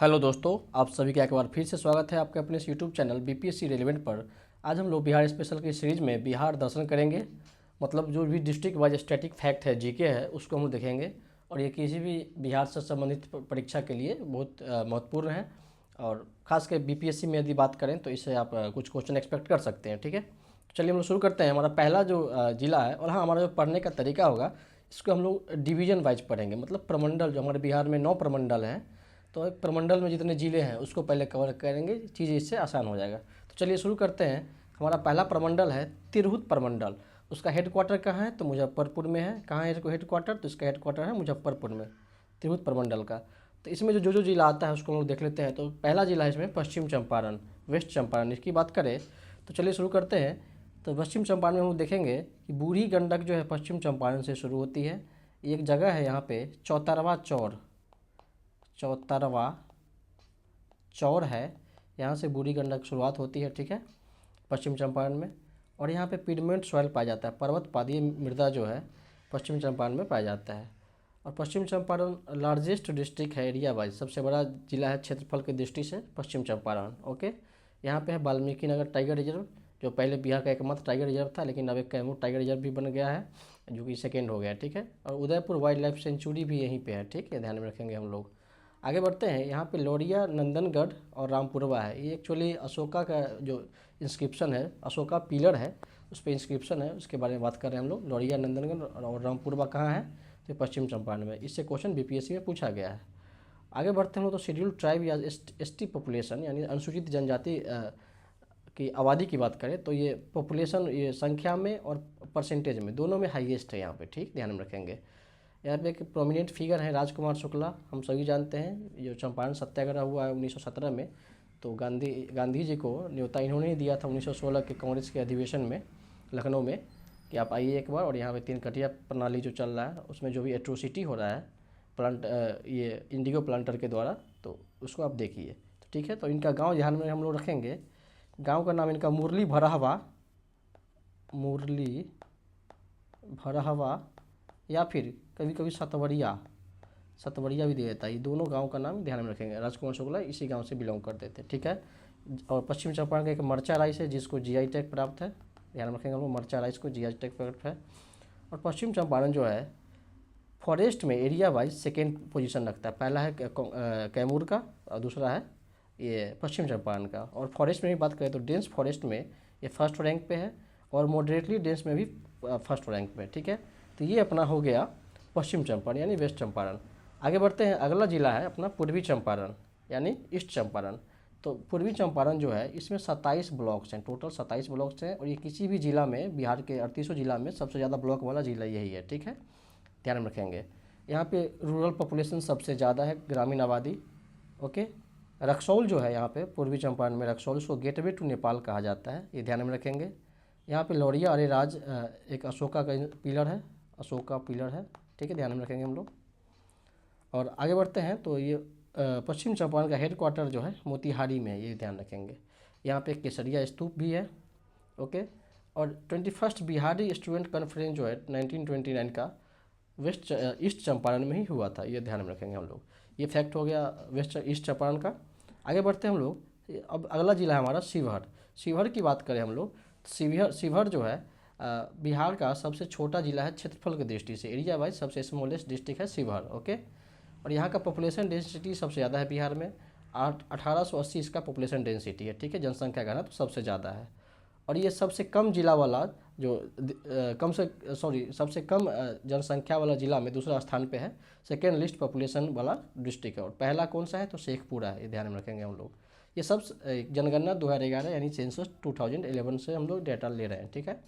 Hello दोस्तों, आप सभी का एक बार फिर से स्वागत है आपके अपने इस यूट्यूब चैनल बीपीएससी रेलेवेंट पर। आज हम लोग बिहार स्पेशल की सीरीज़ में बिहार दर्शन करेंगे। मतलब जो भी डिस्ट्रिक्ट वाइज स्टैटिक फैक्ट है, जीके है, उसको हम लोग देखेंगे। और ये किसी भी बिहार से संबंधित परीक्षा के लिए बहुत महत्वपूर्ण है। और ख़ास कर बीपीएससी में यदि बात करें तो इससे आप कुछ क्वेश्चन एक्सपेक्ट कर सकते हैं। ठीक है, तो चलिए हम लोग शुरू करते हैं। हमारा पहला जो जिला है, और हाँ, हमारा जो पढ़ने का तरीका होगा, इसको हम लोग डिवीजन वाइज पढ़ेंगे। मतलब प्रमंडल, जो हमारे बिहार में 9 प्रमंडल हैं, तो एक प्रमंडल में जितने ज़िले हैं उसको पहले कवर करेंगे, चीज़ इससे आसान हो जाएगा। तो चलिए शुरू करते हैं। हमारा पहला प्रमंडल है तिरहुत प्रमंडल। उसका हेडक्वार्टर कहाँ है? तो मुजफ्फरपुर में है। कहाँ है इसको हेडक्वार्टर? तो इसका हेडक्वार्टर है मुजफ्फरपुर में, तिरहुत प्रमंडल का। तो इसमें जो जो जिला आता है उसको हम लोग देख लेते हैं। तो पहला जिला है इसमें पश्चिम चंपारण, वेस्ट चंपारण। इसकी बात करें तो चलिए शुरू करते हैं। तो पश्चिम चंपारण में हम लोग देखेंगे कि बूढ़ी गंडक जो है पश्चिम चंपारण से शुरू होती है। एक जगह है यहाँ पे चौतरवा चौर, चौतरवा चौर है, यहाँ से बूढ़ी गंडक शुरुआत होती है। ठीक है, पश्चिम चंपारण में। और यहाँ पे पिडमेंट सॉइल पाया जाता है, पर्वत पादीय मृदा जो है पश्चिम चंपारण में पाया जाता है। और पश्चिम चंपारण लार्जेस्ट डिस्ट्रिक्ट है एरिया वाइज, सबसे बड़ा जिला है क्षेत्रफल की दृष्टि से पश्चिम चंपारण। ओके, यहाँ पे है वाल्मीकि नगर टाइगर रिजर्व, जो पहले बिहार का एकमात्र टाइगर रिजर्व था, लेकिन अब एक कैमूर टाइगर रिजर्व भी बन गया है, जो कि सेकेंड हो गया। ठीक है, और उदयपुर वाइल्ड लाइफ सेंचुरी भी यहीं पे है। ठीक है, ध्यान में रखेंगे हम लोग। आगे बढ़ते हैं। यहाँ पे लौरिया, नंदनगढ़ और रामपुरवा है। ये एक्चुअली अशोका का जो इंस्क्रिप्शन है, अशोका पिलर है, उस पर इंस्क्रिप्शन है, उसके बारे में बात कर रहे हैं हम लोग। लौरिया, नंदनगढ़ और रामपुरवा कहाँ है? तो पश्चिम चंपारण में। इससे क्वेश्चन बीपीएससी में पूछा गया है। आगे बढ़ते हैं हम लोग। तो शेड्यूल्ड ट्राइब या एसटी पॉपुलेशन, यानी अनुसूचित जनजाति की आबादी की बात करें तो ये पॉपुलेशन, ये संख्या में और परसेंटेज में, दोनों में हाईएस्ट है यहाँ पे। ठीक, ध्यान में रखेंगे। यहाँ पे एक प्रोमिनेंट फिगर है राजकुमार शुक्ला, हम सभी जानते हैं। जो चंपारण सत्याग्रह हुआ है 1917 में, तो गांधी जी को न्योता इन्होंने ही दिया था 1916 के कांग्रेस के अधिवेशन में लखनऊ में, कि आप आइए एक बार, और यहाँ पे 3 कटिया प्रणाली जो चल रहा है उसमें जो भी एट्रोसिटी हो रहा है प्लांट, ये इंडिगो प्लांटर के द्वारा, तो उसको आप देखिए। तो ठीक है, तो इनका गांव ध्यान में हम लोग रखेंगे। गांव का नाम इनका मुरली भराहवा, मुरली भराहवा, या फिर कभी कभी सतवरिया, सतवरिया भी दे देता है। ये दोनों गांव का नाम ध्यान में रखेंगे। राजकुमार शुक्ला इसी गांव से बिलोंग करते थे। ठीक है, और पश्चिम चंपारण का एक मरचा राइस है जिसको जीआई टैग प्राप्त है, ध्यान में रखेंगे हम लोग। मरचा राइस को जीआई टैग प्राप्त है। और पश्चिम चंपारण जो है फॉरेस्ट में एरिया वाइज सेकेंड पोजीशन रखता है। पहला है कैमूर का, और दूसरा है ये पश्चिम चंपारण का। और फॉरेस्ट में भी बात करें तो डेंस फॉरेस्ट में ये फर्स्ट रैंक पे है, और मॉडरेटली डेंस में भी फर्स्ट रैंक पे। ठीक है, तो ये अपना हो गया पश्चिम चंपारण यानी वेस्ट चंपारण। आगे बढ़ते हैं। अगला जिला है अपना पूर्वी चंपारण यानी ईस्ट चंपारण। तो पूर्वी चंपारण जो है इसमें 27 ब्लॉक्स हैं, टोटल 27 ब्लॉक्स हैं। और ये किसी भी जिला में, बिहार के 38 जिला में सबसे ज़्यादा ब्लॉक वाला जिला यही है। ठीक है, ध्यान में रखेंगे। यहाँ पे रूरल पॉपुलेशन सबसे ज़्यादा है, ग्रामीण आबादी। ओके, रक्सौल जो है यहाँ पे पूर्वी चंपारण में, रक्सौल, उसको गेटवे टू नेपाल कहा जाता है, ये ध्यान में रखेंगे। यहाँ पे लौरिया अरेराज एक अशोका का पिलर है, अशोका पिलर है। ठीक है, ध्यान में रखेंगे हम लोग। और आगे बढ़ते हैं। तो ये पश्चिम चंपारण का हेडक्वार्टर जो है मोतिहारी में है, ये ध्यान रखेंगे। यहाँ पे केसरिया स्तूप भी है। ओके, और 21st बिहारी स्टूडेंट कॉन्फ्रेंस जो है 1929 का वेस्ट ईस्ट चंपारण में ही हुआ था, ये ध्यान में रखेंगे हम लोग। ये फैक्ट हो गया वेस्ट ईस्ट चंपारण का। आगे बढ़ते हैं हम लोग। अब अगला जिला है हमारा शिवहर। शिवहर की बात करें हम लोग, शिवहर जो है बिहार का सबसे छोटा जिला है क्षेत्रफल की दृष्टि से, एरिया वाइज सबसे स्मॉलेस्ट डिस्ट्रिक्ट है शिवहर। ओके, और यहाँ का पॉपुलेशन डेंसिटी सबसे ज़्यादा है बिहार में, 1880 इसका पॉपुलेशन डेंसिटी है। ठीक है, जनसंख्या का ना तो सबसे ज़्यादा है। और ये सबसे कम जिला वाला जो सबसे कम जनसंख्या वाला जिला में दूसरा स्थान पे है, सेकेंड लिस्ट पॉपुलेशन वाला डिस्ट्रिक्ट है। और पहला कौन सा है? तो शेखपुरा है, ये ध्यान में रखेंगे हम लोग। ये सब जनगणना 2011 यानी सेंसस 2011 से हम लोग डेटा ले रहे हैं। ठीक है,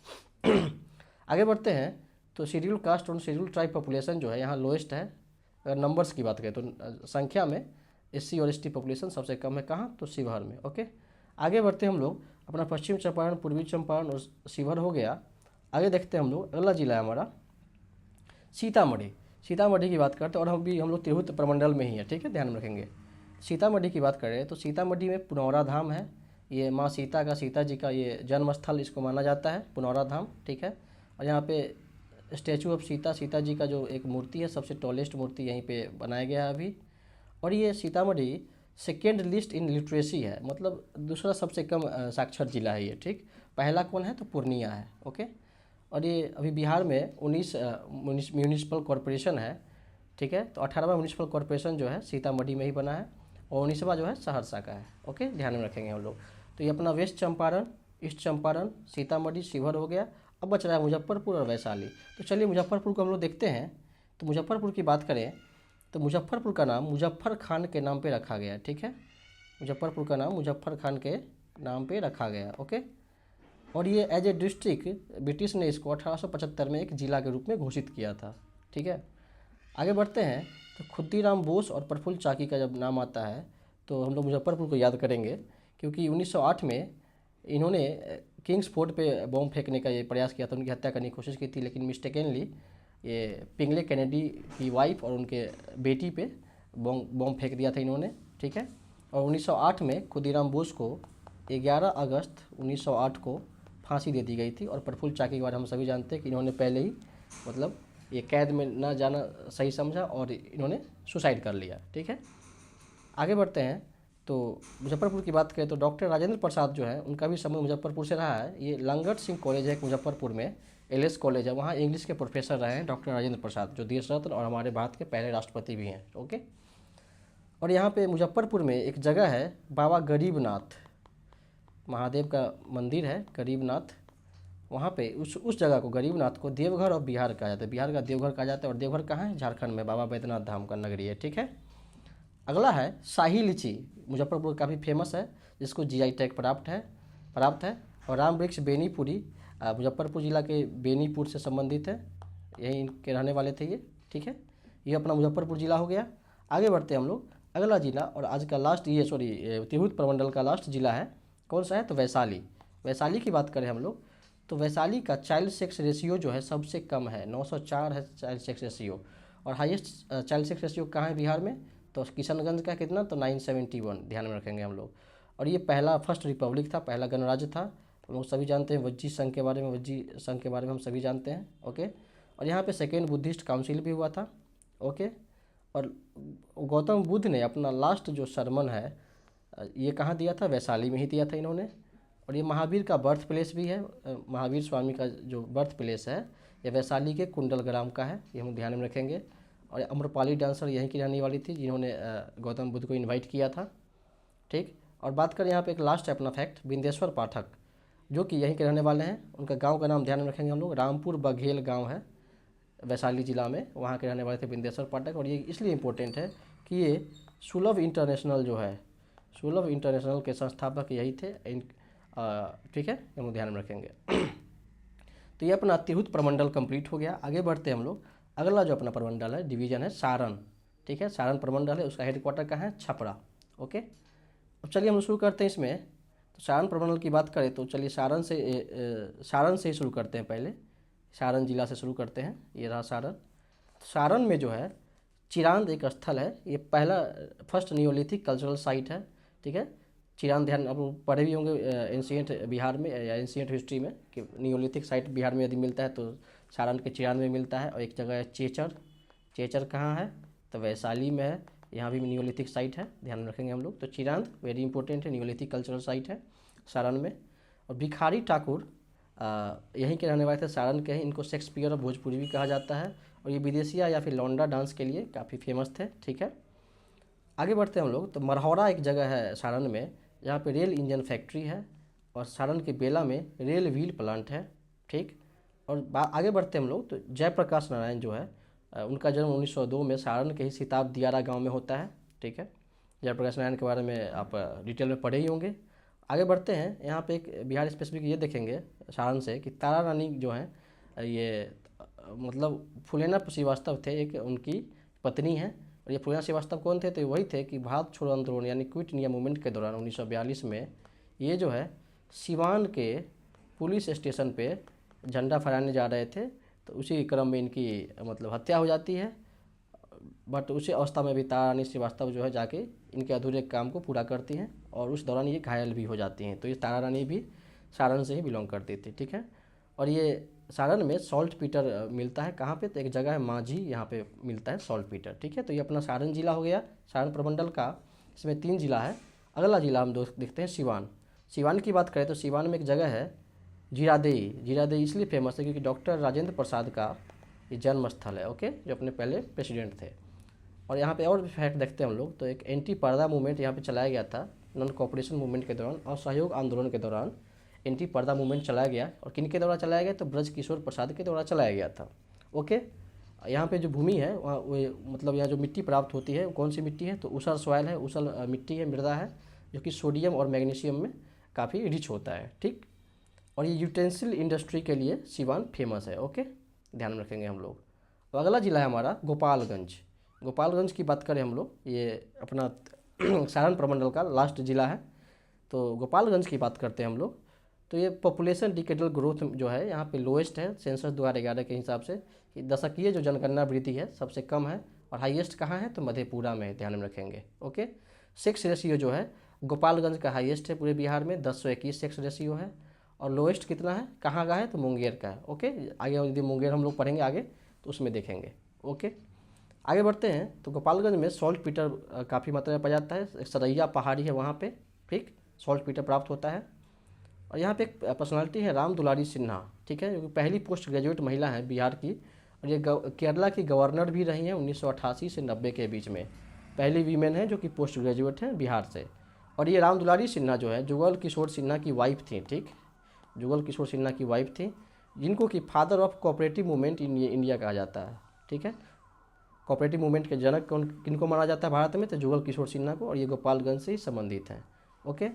आगे बढ़ते हैं। तो शेड्यूल कास्ट और शेड्यूल ट्राइब पॉपुलेशन जो है यहाँ लोएस्ट है। अगर नंबर्स की बात करें तो संख्या में एससी और एसटी पॉपुलेशन सबसे कम है, कहाँ? तो शिवहर में। ओके, आगे बढ़ते हैं हम लोग। अपना पश्चिम चंपारण, पूर्वी चंपारण और शिवहर हो गया। आगे देखते हैं हम लोग। अगला जिला है हमारा सीतामढ़ी। सीतामढ़ी की बात करते हैं, और हम लोग तिरहुत प्रमंडल में ही है। ठीक है, ध्यान में रखेंगे। सीतामढ़ी की बात करें तो सीतामढ़ी में पुनौरा धाम है। ये माँ सीता का, सीता जी का ये जन्म स्थल इसको माना जाता है, पुनौरा धाम। ठीक है, और यहाँ पे स्टैचू ऑफ सीता, सीता जी का जो एक मूर्ति है, सबसे टॉलेस्ट मूर्ति यहीं पे बनाया गया है अभी। और ये सीतामढ़ी सेकेंड लिस्ट इन लिटरेसी है, मतलब दूसरा सबसे कम साक्षर जिला है ये, ठीक। पहला कौन है तो पूर्णिया है, ओके। और ये अभी बिहार में 19 म्यूनिसिपल कॉरपोरेशन है, ठीक है। तो 18वां म्यूनिसिपल कॉरपोरेशन जो है सीतामढ़ी में ही बना है, और 19वां जो है सहरसा का है, ओके, ध्यान में रखेंगे हम लोग। तो ये अपना वेस्ट चंपारण, ईस्ट चंपारण, सीतामढ़ी, शिवहर हो गया। अब बच रहा है मुजफ्फरपुर और वैशाली। तो चलिए मुजफ्फरपुर को हम लोग देखते हैं। तो मुजफ्फरपुर की बात करें तो मुजफ्फरपुर का नाम मुजफ्फर खान के नाम पे रखा गया, ठीक है। मुजफ्फरपुर का नाम मुजफ्फर खान के नाम पे रखा गया, ओके। और ये एज ए डिस्ट्रिक्ट ब्रिटिश ने इसको 1875 में एक जिला के रूप में घोषित किया था, ठीक है। आगे बढ़ते हैं तो खुद्दीराम बोस और प्रफुल्ल चाकी का जब नाम आता है तो हम लोग मुजफ्फरपुर को याद करेंगे, क्योंकि 1908 में इन्होंने किंग्स फोर्ट पे बॉम्ब फेंकने का ये प्रयास किया था, उनकी हत्या करने की कोशिश की थी, लेकिन मिस्टेकनली ये पिंगले कैनेडी की वाइफ और उनके बेटी पे बॉम्ब फेंक दिया था इन्होंने, ठीक है। और 1908 में खुदीराम बोस को 11 अगस्त 1908 को फांसी दे दी गई थी। और प्रफुल्ल चाकी के बारे में हम सभी जानते हैं कि इन्होंने पहले ही मतलब ये कैद में ना जाना सही समझा और इन्होंने सुसाइड कर लिया, ठीक है। आगे बढ़ते हैं तो मुजफ्फरपुर की बात करें तो डॉक्टर राजेंद्र प्रसाद जो है उनका भी संबंध मुजफ्फरपुर से रहा है। ये लंगट सिंह कॉलेज है एक मुजफ्फरपुर में, एलएस कॉलेज है, वहाँ इंग्लिश के प्रोफेसर रहे हैं डॉक्टर राजेंद्र प्रसाद, जो देश रत्न और हमारे भारत के पहले राष्ट्रपति भी हैं, ओके। और यहाँ पे मुजफ्फरपुर में एक जगह है बाबा गरीबनाथ, महादेव का मंदिर है गरीबनाथ। वहाँ पे उस जगह को गरीबनाथ को देवघर और बिहार कहा जाता है, बिहार का देवघर कहा जाता है। और देवघर कहाँ है? झारखंड में, बाबा बैद्यनाथ धाम का नगरी है, ठीक है। अगला है शाही लीची, मुजफ्फरपुर काफ़ी फेमस है, जिसको जीआई टैग प्राप्त है। और राम वृक्ष बेनीपुरी मुजफ्फरपुर जिला के बेनीपुर से संबंधित है, यहीं इनके रहने वाले थे ये, ठीक है। ये अपना मुजफ्फरपुर जिला हो गया। आगे बढ़ते हैं हम लोग, अगला जिला और आज का लास्ट तिरहुत प्रमंडल का लास्ट जिला है, कौन सा है तो वैशाली। वैशाली की बात करें हम लोग तो वैशाली का चाइल्ड सेक्स रेशियो जो है सबसे कम है, 904 है चाइल्ड सेक्स रेशियो। और हाईएस्ट चाइल्ड सेक्स रेशियो कहाँ है बिहार में? तो किशनगंज का कितना? तो 971, ध्यान में रखेंगे हम लोग। और ये पहला फर्स्ट रिपब्लिक था, पहला गणराज्य था। हम लोग सभी जानते हैं वज्जी संघ के बारे में हम सभी जानते हैं, ओके। और यहाँ पे सेकेंड बुद्धिस्ट काउंसिल भी हुआ था, ओके। और गौतम बुद्ध ने अपना लास्ट जो सरमन है ये कहाँ दिया था? वैशाली में ही दिया था इन्होंने। और ये महावीर का बर्थ प्लेस भी है, महावीर स्वामी का जो बर्थ प्लेस है ये वैशाली के कुंडलग्राम का है, ये हम ध्यान में रखेंगे। और अम्रपाली डांसर यहीं की रहने वाली थी जिन्होंने गौतम बुद्ध को इनवाइट किया था, ठीक। और बात करें यहाँ पे एक लास्ट है अपना फैक्ट, बिंदेश्वर पाठक जो कि यहीं के रहने वाले हैं, उनका गांव का नाम ध्यान में रखेंगे हम लोग, रामपुर बघेल गांव है वैशाली जिला में, वहाँ के रहने वाले थे बिंदेश्वर पाठक। और ये इसलिए इम्पोर्टेंट है कि ये सुलभ इंटरनेशनल जो है, सुलभ इंटरनेशनल के संस्थापक यही थे, ठीक है, हम ध्यान में रखेंगे। तो ये अपना तिरहुत प्रमंडल कंप्लीट हो गया। आगे बढ़ते हैं हम लोग, अगला जो अपना प्रमंडल है डिवीजन है सारण, ठीक है। सारण प्रमंडल है, उसका हेडक्वार्टर कहाँ है? छपरा, ओके। अब चलिए हम शुरू करते हैं इसमें। तो सारण प्रमंडल की बात करें तो चलिए सारण से ही शुरू करते हैं। पहले सारण जिला से शुरू करते हैं, ये रहा सारण। सारण में जो है चिरांद एक स्थल है, ये पहला फर्स्ट नियोलिथिक कल्चरल साइट है, ठीक है। चिरांद ध्यान आप लोग पढ़े भी होंगे एंशिएंट बिहार में या एंशिएंट हिस्ट्री में कि नियोलिथिक साइट बिहार में यदि मिलता है तो सारण के चिरांद में मिलता है। और एक जगह है चेचर कहाँ है? तो वैशाली में है, यहाँ भी नियोलिथिक साइट है, ध्यान में रखेंगे हम लोग। तो चिरांद वेरी इंपॉर्टेंट है, नियोलिथिक कल्चरल साइट है सारण में। और भिखारी ठाकुर यहीं के रहने वाले थे, सारण के हैं, इनको शेक्सपियर और भोजपुरी भी कहा जाता है। और ये विदेशिया या फिर लौंडा डांस के लिए काफ़ी फेमस थे, ठीक है। आगे बढ़ते हैं हम लोग, तो मरहौरा एक जगह है सारण में जहाँ पे रेल इंजन फैक्ट्री है। और सारण के बेला में रेल व्हील प्लांट है, ठीक। और आगे बढ़ते हैं हम लोग, तो जयप्रकाश नारायण जो है उनका जन्म 1902 में सारण के ही सिताब दियारा गांव में होता है, ठीक है। जयप्रकाश नारायण के बारे में आप डिटेल में पढ़े ही होंगे। आगे बढ़ते हैं, यहाँ पे एक बिहार स्पेसिफिक ये देखेंगे सारण से कि तारा रानी जो है ये मतलब फुलेना श्रीवास्तव थे, एक उनकी पत्नी है। और ये फुलेना श्रीवास्तव कौन थे? तो वही थे कि भारत छोड़ो आंदोलन यानी क्विट इंडिया मूवमेंट के दौरान 1942 में ये जो है सिवान के पुलिस स्टेशन पे झंडा फहराने जा रहे थे, तो उसी क्रम में इनकी मतलब हत्या हो जाती है। बट उसी अवस्था में भी तारा रानी श्रीवास्तव जो है जाके इनके अधूरे काम को पूरा करती हैं और उस दौरान ये घायल भी हो जाती हैं। तो ये तारा रानी भी सारण से ही बिलोंग करती थी, ठीक है। और ये सारण में सॉल्ट पीटर मिलता है, कहाँ पे? तो एक जगह है माझी, यहाँ पे मिलता है सॉल्ट पीटर, ठीक है। तो ये अपना सारण जिला हो गया, सारण प्रमंडल का इसमें 3 जिला है। अगला जिला हम देखते हैं सिवान। सिवान की बात करें तो सिवान में एक जगह है जीरादेई। जीरादेई इसलिए फेमस है क्योंकि डॉक्टर राजेंद्र प्रसाद का ये जन्म स्थल है, ओके, जो अपने पहले प्रेसिडेंट थे। और यहाँ पे और भी फैक्ट देखते हैं हम लोग, तो एक एंटी पर्दा मूवमेंट यहाँ पे चलाया गया था नॉन कॉपरेशन मूवमेंट के दौरान, और सहयोग आंदोलन के दौरान एंटी पर्दा मूवमेंट चलाया गया। और किन के द्वारा चलाया गया, तो ब्रज किशोर प्रसाद के द्वारा चलाया गया था, ओके। यहाँ पे जो भूमि है वहाँ मतलब यहाँ जो मिट्टी प्राप्त होती है वो कौन सी मिट्टी है, तो ऊसर सॉइल है, ऊसर मिट्टी है, मृदा है, जो कि सोडियम और मैग्नीशियम में काफ़ी रिच होता है, ठीक। और ये यूटेंसिल इंडस्ट्री के लिए सिवान फेमस है, ओके, ध्यान में रखेंगे हम लोग। तो अगला जिला है हमारा गोपालगंज। गोपालगंज की बात करें हम लोग, ये अपना सारण प्रमंडल का लास्ट जिला है। तो गोपालगंज की बात करते हैं हम लोग, तो ये पॉपुलेशन डिकेडल ग्रोथ जो है यहाँ पे लोएस्ट है सेंसस 2011 के हिसाब से। दशकीय जो जनगणना वृद्धि है सबसे कम है, और हाईएस्ट कहाँ है, तो मधेपुरा में, ध्यान में रखेंगे, ओके। सेक्स रेशियो जो है गोपालगंज का हाईएस्ट है पूरे बिहार में, 10/121 सेक्स रेशियो है। और लोएस्ट कितना है, कहाँ का है, तो मुंगेर का है, ओके। आगे यदि मुंगेर हम लोग पढ़ेंगे आगे तो उसमें देखेंगे, ओके। आगे बढ़ते हैं तो गोपालगंज में सॉल्ट पीटर काफ़ी मात्रा में पाया जाता है। एक सरैया पहाड़ी है वहाँ पे, ठीक, सॉल्ट पीटर प्राप्त होता है। और यहाँ पे एक पर्सनालिटी है राम दुलारी सिन्हा, ठीक है, जो कि पहली पोस्ट ग्रेजुएट महिला है बिहार की, और ये केरला की गवर्नर भी रही हैं 1988 से 90 के बीच में। पहली वीमेन है जो कि पोस्ट ग्रेजुएट हैं बिहार से। और ये राम दुलारी सिन्हा जो है जुगल किशोर सिन्हा की वाइफ थी, ठीक, जुगल किशोर सिन्हा की वाइफ थी, जिनको कि father of cooperative movement in India कहा जाता है, ठीक है। कोऑपरेटिव मूवमेंट के जनक किनको माना जाता है भारत में, तो जुगल किशोर सिन्हा को, और ये गोपालगंज से ही संबंधित हैं, ओके।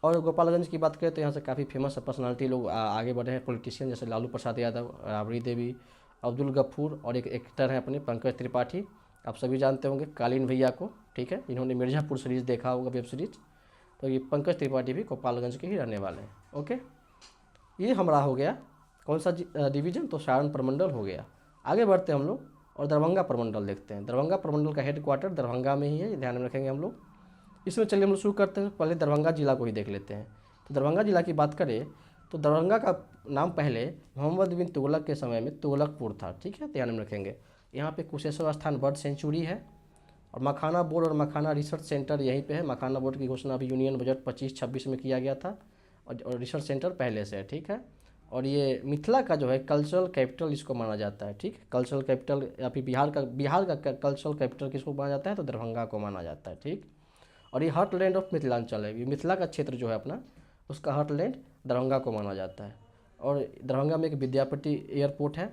और गोपालगंज की बात करें तो यहाँ से काफ़ी फेमस पर्सनालिटी लोग आगे बढ़े हैं, पॉलिटिशियन, जैसे लालू प्रसाद यादव, राबड़ी देवी, अब्दुल गफूर, और एक एक्टर हैं अपने पंकज त्रिपाठी, आप सभी जानते होंगे कालीन भैया को, ठीक है, जिन्होंने मिर्ज़ापुर सीरीज़ देखा होगा, वेब सीरीज। तो ये पंकज त्रिपाठी भी गोपालगंज के ही रहने वाले हैं, ओके। ये हमारा हो गया कौन सा डिवीज़न, तो सारण प्रमंडल हो गया। आगे बढ़ते हैं हम लोग और दरभंगा प्रमंडल देखते हैं। दरभंगा प्रमंडल का हेडक्वार्टर दरभंगा में ही है, ध्यान में रखेंगे हम लोग। इसमें चलिए हम लोग शुरू करते हैं, पहले दरभंगा जिला को ही देख लेते हैं। तो दरभंगा जिला की बात करें तो दरभंगा का नाम पहले मोहम्मद बिन तुगलक के समय में तुगलकपुर था, ठीक है, ध्यान में रखेंगे। यहाँ पे कुशेश्वर स्थान बर्ड सेंचुरी है, और मखाना बोर्ड और मखाना रिसर्च सेंटर यहीं पे है। मखाना बोर्ड की घोषणा अभी यूनियन बजट 25-26 में किया गया था, और रिसर्च सेंटर पहले से है, ठीक है। और ये मिथिला का जो है कल्चरल कैपिटल इसको माना जाता है, ठीक, कल्चरल कैपिटल, या फिर बिहार का कल्चरल कैपिटल किसको माना जाता है, तो दरभंगा को माना जाता है, ठीक। और ये हार्टलैंड ऑफ मिथिलांचल है, ये मिथिला का क्षेत्र जो है अपना, उसका हार्टलैंड दरभंगा को माना जाता है। और दरभंगा में एक विद्यापति एयरपोर्ट है,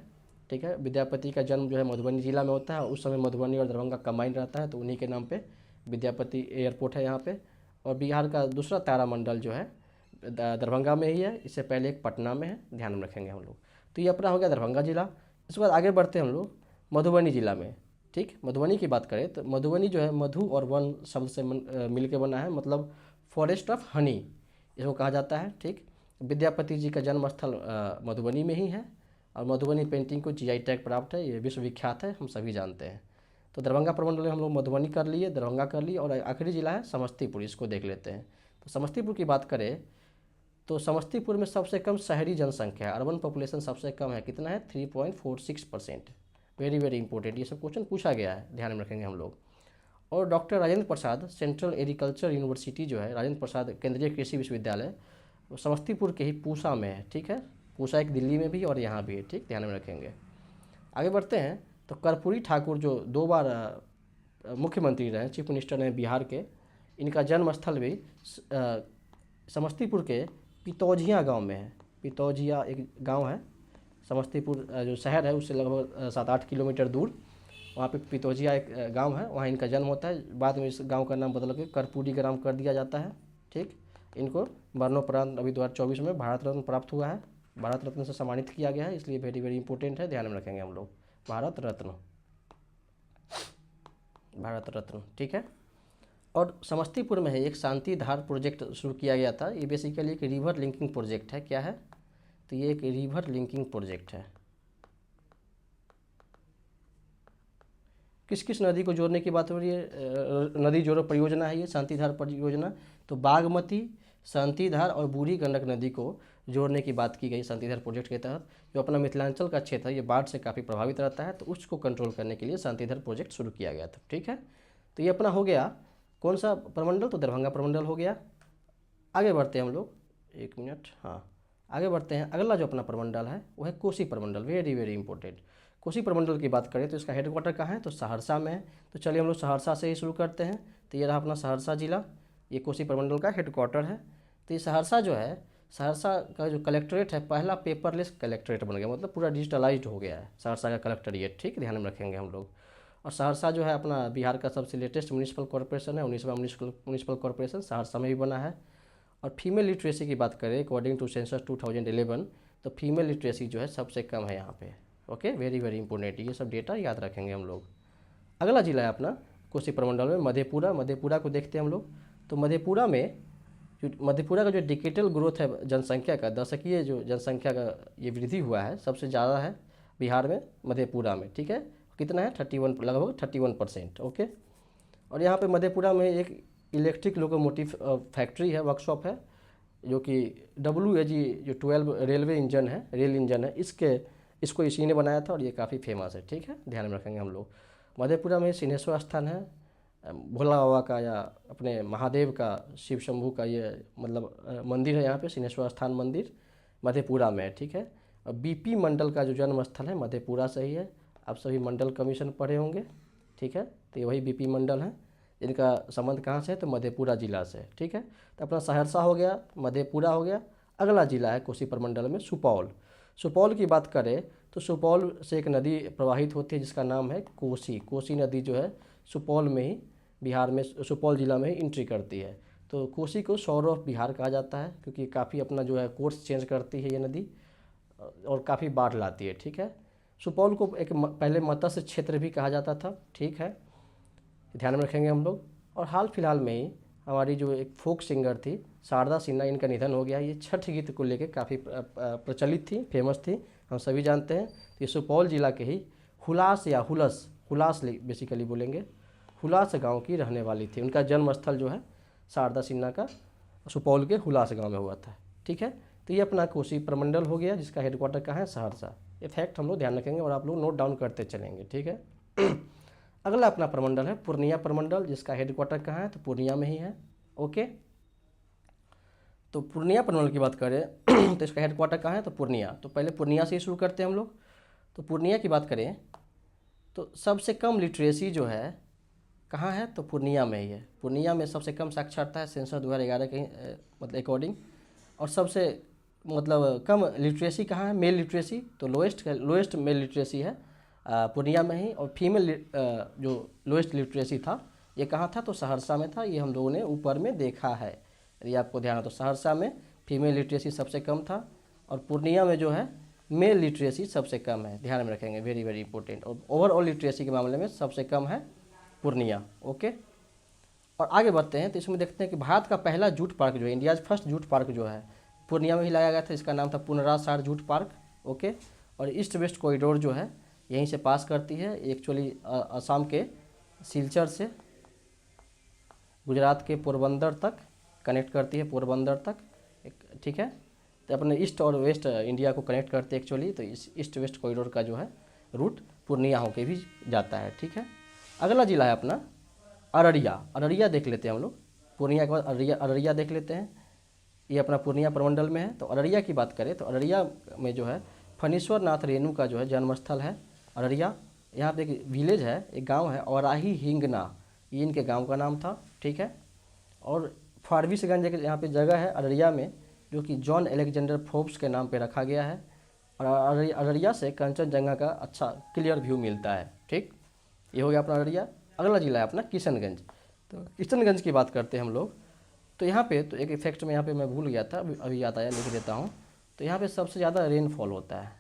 ठीक है। विद्यापति का जन्म जो है मधुबनी जिला में होता है, उस समय मधुबनी और दरभंगा कंबाइन रहता है, तो उन्हीं के नाम पे विद्यापति एयरपोर्ट है यहाँ पे। और बिहार का दूसरा तारामंडल जो है दरभंगा में ही है, इससे पहले एक पटना में है, ध्यान में रखेंगे हम लोग। तो ये अपना हो गया दरभंगा जिला। इसके बाद आगे बढ़ते हैं हम लोग मधुबनी जिला में, ठीक। मधुबनी की बात करें तो मधुबनी जो है मधु और वन शब्द से मिल के बना है, मतलब फॉरेस्ट ऑफ हनी इसको कहा जाता है, ठीक। विद्यापति जी का जन्म स्थल मधुबनी में ही है, और मधुबनी पेंटिंग को जीआई टैग प्राप्त है, ये विश्वविख्यात है, हम सभी जानते हैं। तो दरभंगा प्रमंडल में हम लोग मधुबनी कर लिए, दरभंगा कर लिए, और आखिरी जिला है समस्तीपुर, इसको देख लेते हैं। तो समस्तीपुर की बात करें तो समस्तीपुर में सबसे कम शहरी जनसंख्या है, अर्बन पॉपुलेशन सबसे कम है, कितना है, 3.46%। वेरी वेरी इंपॉर्टेंट, ये सब क्वेश्चन पूछा गया है, ध्यान में रखेंगे हम लोग। और doctor Rajendra Prasad central agriculture university जो है, राजेंद्र प्रसाद केंद्रीय कृषि विश्वविद्यालय, वो समस्तीपुर के ही पूसा में है, ठीक है। पूसा एक दिल्ली में भी और यहाँ भी है, ठीक, ध्यान में रखेंगे। आगे बढ़ते हैं तो कर्पूरी ठाकुर जो 2 बार मुख्यमंत्री रहे, चीफ मिनिस्टर हैं बिहार के, इनका जन्म स्थल भी समस्तीपुर के पितौजिया गांव में है। पितौजिया एक गांव है, समस्तीपुर जो शहर है उससे लगभग 7-8 किलोमीटर दूर, वहाँ पे पितौजिया एक गांव है, वहाँ इनका जन्म होता है। बाद में इस गांव का नाम बदल के कर्पूरी ग्राम कर दिया जाता है, ठीक। इनको मरणोपरांत अभी 2024 में भारत रत्न प्राप्त हुआ है, भारत रत्न से सम्मानित किया गया है, इसलिए वेरी वेरी इंपॉर्टेंट है, ध्यान में रखेंगे हम लोग, भारत रत्न, भारत रत्न, ठीक है। और समस्तीपुर में है एक शांति धार प्रोजेक्ट शुरू किया गया था, ये बेसिकली एक रिवर लिंकिंग प्रोजेक्ट है। क्या है, तो ये एक रिवर लिंकिंग प्रोजेक्ट है। किस किस नदी को जोड़ने की बात हो रही है, नदी जोड़ो परियोजना है ये शांतिधार परियोजना। तो बागमती, शांतिधार और बूढ़ी गंडक नदी को जोड़ने की बात की गई शांतिधार प्रोजेक्ट के तहत। जो अपना मिथिलांचल का क्षेत्र है ये बाढ़ से काफ़ी प्रभावित रहता है, तो उसको कंट्रोल करने के लिए शांतिधार प्रोजेक्ट शुरू किया गया था, ठीक है। तो ये अपना हो गया कौन सा प्रमंडल, तो दरभंगा प्रमंडल हो गया। आगे बढ़ते हैं हम लोग, 1 मिनट, हाँ आगे बढ़ते हैं। अगला जो अपना प्रमंडल है वो है कोसी प्रमंडल, वेरी वेरी इंपॉर्टेंट। कोसी प्रमंडल की बात करें तो इसका हेडक्वार्टर कहाँ है, तो सहरसा में है। तो चलिए हम लोग सहरसा से ही शुरू करते हैं। तो ये रहा अपना सहरसा जिला, ये कोसी प्रमंडल का हेडक्वार्टर है। तो ये सहरसा जो है, सहरसा का जो कलेक्ट्रेट है, पहला पेपरलेस कलेक्ट्रेट बन गया, मतलब पूरा डिजिटलाइज्ड हो गया है सहरसा का कलेक्ट्रेट, ठीक ध्यान में रखेंगे हम लोग। और सहरसा जो है अपना बिहार का सबसे लेटेस्ट म्यूनिसिपल कॉर्पोरेशन है, 19वां म्यूनिसिपल कॉर्पोरेशन सहरसा में भी बना है। और फीमेल लिटरेसी की बात करें अकॉर्डिंग टू सेंसस 2011, तो फीमेल लिटरेसी जो है सबसे कम है यहाँ पे। ओके, वेरी वेरी इंपॉर्टेंट, ये सब डेटा याद रखेंगे हम लोग। अगला जिला है अपना कोसी प्रमंडल में मधेपुरा। मधेपुरा को देखते हैं हम लोग। तो मधेपुरा में जो मधेपुरा का जो डिजिटल ग्रोथ है जनसंख्या का, दशकीय जो जनसंख्या का ये वृद्धि हुआ है सबसे ज़्यादा है बिहार में, मधेपुरा में, ठीक है। कितना है, 31, लगभग 31%। ओके। और यहाँ पे मधेपुरा में एक इलेक्ट्रिक लोकोमोटिव फैक्ट्री है, वर्कशॉप है, जो कि WAG जो 12 रेलवे इंजन है, रेल इंजन है, इसको इसी ने बनाया था और ये काफ़ी फेमस है, ठीक है, ध्यान में रखेंगे हम लोग। मधेपुरा में सिंहेश्वर स्थान है, भोला बाबा का या अपने महादेव का, शिव शंभू का ये मतलब मंदिर है यहाँ पे, सिंहेश्वर स्थान मंदिर मधेपुरा में है, ठीक है। और BP मंडल का जो जन्म स्थल है मधेपुरा से ही है। आप सभी मंडल कमीशन पढ़े होंगे, ठीक है। तो ये वही BP मंडल है, इनका संबंध कहाँ से है, तो मधेपुरा जिला से, ठीक है। तो अपना सहरसा हो गया, मधेपुरा हो गया। अगला जिला है कोसी प्रमंडल में सुपौल। सुपौल की बात करें तो सुपौल से एक नदी प्रवाहित होती है जिसका नाम है कोसी। कोसी नदी जो है सुपौल में ही, बिहार में सुपौल जिला में ही एंट्री करती है। तो कोसी को सौर ऑफ बिहार कहा जाता है, क्योंकि काफ़ी अपना जो है कोर्स चेंज करती है ये नदी और काफ़ी बाढ़ लाती है, ठीक है। सुपौल को एक पहले मत्स्य क्षेत्र भी कहा जाता था, ठीक है, ध्यान में रखेंगे हम लोग। और हाल फिलहाल में ही हमारी जो एक फोक सिंगर थी शारदा सिन्हा, इनका निधन हो गया। ये छठ गीत को लेकर काफ़ी प्रचलित थी, फेमस थी, हम सभी जानते हैं। तो ये सुपौल जिला के ही हुलास या हुलास बेसिकली बोलेंगे, हुलास गांव की रहने वाली थी। उनका जन्म स्थल जो है शारदा सिन्हा का सुपौल के हुलास गांव में हुआ था, ठीक है। तो ये अपना कोसी प्रमंडल हो गया जिसका हेडक्वार्टर कहाँ है, सहरसा। ये फैक्ट हम लोग ध्यान रखेंगे और आप लोग नोट डाउन करते चलेंगे, ठीक है। अगला अपना प्रमंडल है पूर्णिया प्रमंडल, जिसका हेडक्वार्टर कहाँ है, तो पूर्णिया में ही है। ओके। तो पूर्णिया प्रमंडल की बात करें तो इसका हेडक्वार्टर कहाँ है, तो पूर्णिया। तो पहले पूर्णिया से ही शुरू करते हैं हम लोग। तो पूर्णिया की बात करें तो सबसे कम लिटरेसी जो है कहाँ है, तो पूर्णिया में ही है। पूर्णिया में सबसे कम साक्षरता है सेंसस 2011 के मतलब अकॉर्डिंग। और सबसे मतलब कम लिटरेसी कहाँ है, मेल लिटरेसी, तो लोएस्ट मेल लिटरेसी है पूर्णिया में ही। और फीमेल जो लोएस्ट लिटरेसी था ये कहाँ था, तो सहरसा में था। ये हम लोगों ने ऊपर में देखा है, यदि आपको ध्यान हो तो सहरसा में फीमेल लिटरेसी सबसे कम था और पूर्णिया में जो है मेल लिटरेसी सबसे कम है, ध्यान में रखेंगे, वेरी वेरी इंपॉर्टेंट। और ओवरऑल लिटरेसी के मामले में सबसे कम है पूर्णिया। ओके। और आगे बढ़ते हैं तो इसमें देखते हैं कि भारत का पहला जूट पार्क जो है, इंडियाज फर्स्ट जूट पार्क जो है पूर्णिया में ही लगाया गया था। इसका नाम था पुनरासार जूट पार्क। ओके। और ईस्ट वेस्ट कॉरिडोर जो है यहीं से पास करती है, एक्चुअली असम के सिलचर से गुजरात के पोरबंदर तक कनेक्ट करती है, पोरबंदर तक, ठीक है। तो अपने ईस्ट और वेस्ट इंडिया को कनेक्ट करते हैं एक्चुअली। तो इस ईस्ट वेस्ट कॉरिडोर का जो है रूट पूर्णिया होके भी जाता है, ठीक है। अगला जिला है अपना अररिया। अररिया देख लेते हैं हम लोग, पूर्णिया के बाद अररिया देख लेते हैं। ये अपना पूर्णिया प्रमंडल में है। तो अररिया की बात करें तो अररिया में जो है फणीश्वर नाथ रेणु का जो है जन्मस्थल है अररिया। यहाँ पे एक विलेज है, एक गांव है औराही हिंगना, ये इनके गांव का नाम था, ठीक है। और फारबिसगंज एक यहाँ पे जगह है अररिया में जो कि जॉन अलेक्जेंडर फोर्ब्स के नाम पे रखा गया है। और अररिया से कंचनजंगा का अच्छा क्लियर व्यू मिलता है, ठीक। ये हो गया अपना अररिया। अगला जिला है अपना किशनगंज। तो किशनगंज की बात करते हैं हम लोग। तो यहाँ पे तो एक इफेक्ट में यहाँ पे मैं भूल गया था, अभी याद आया, लिख देता हूँ। तो यहाँ पे सबसे ज़्यादा रेनफॉल होता है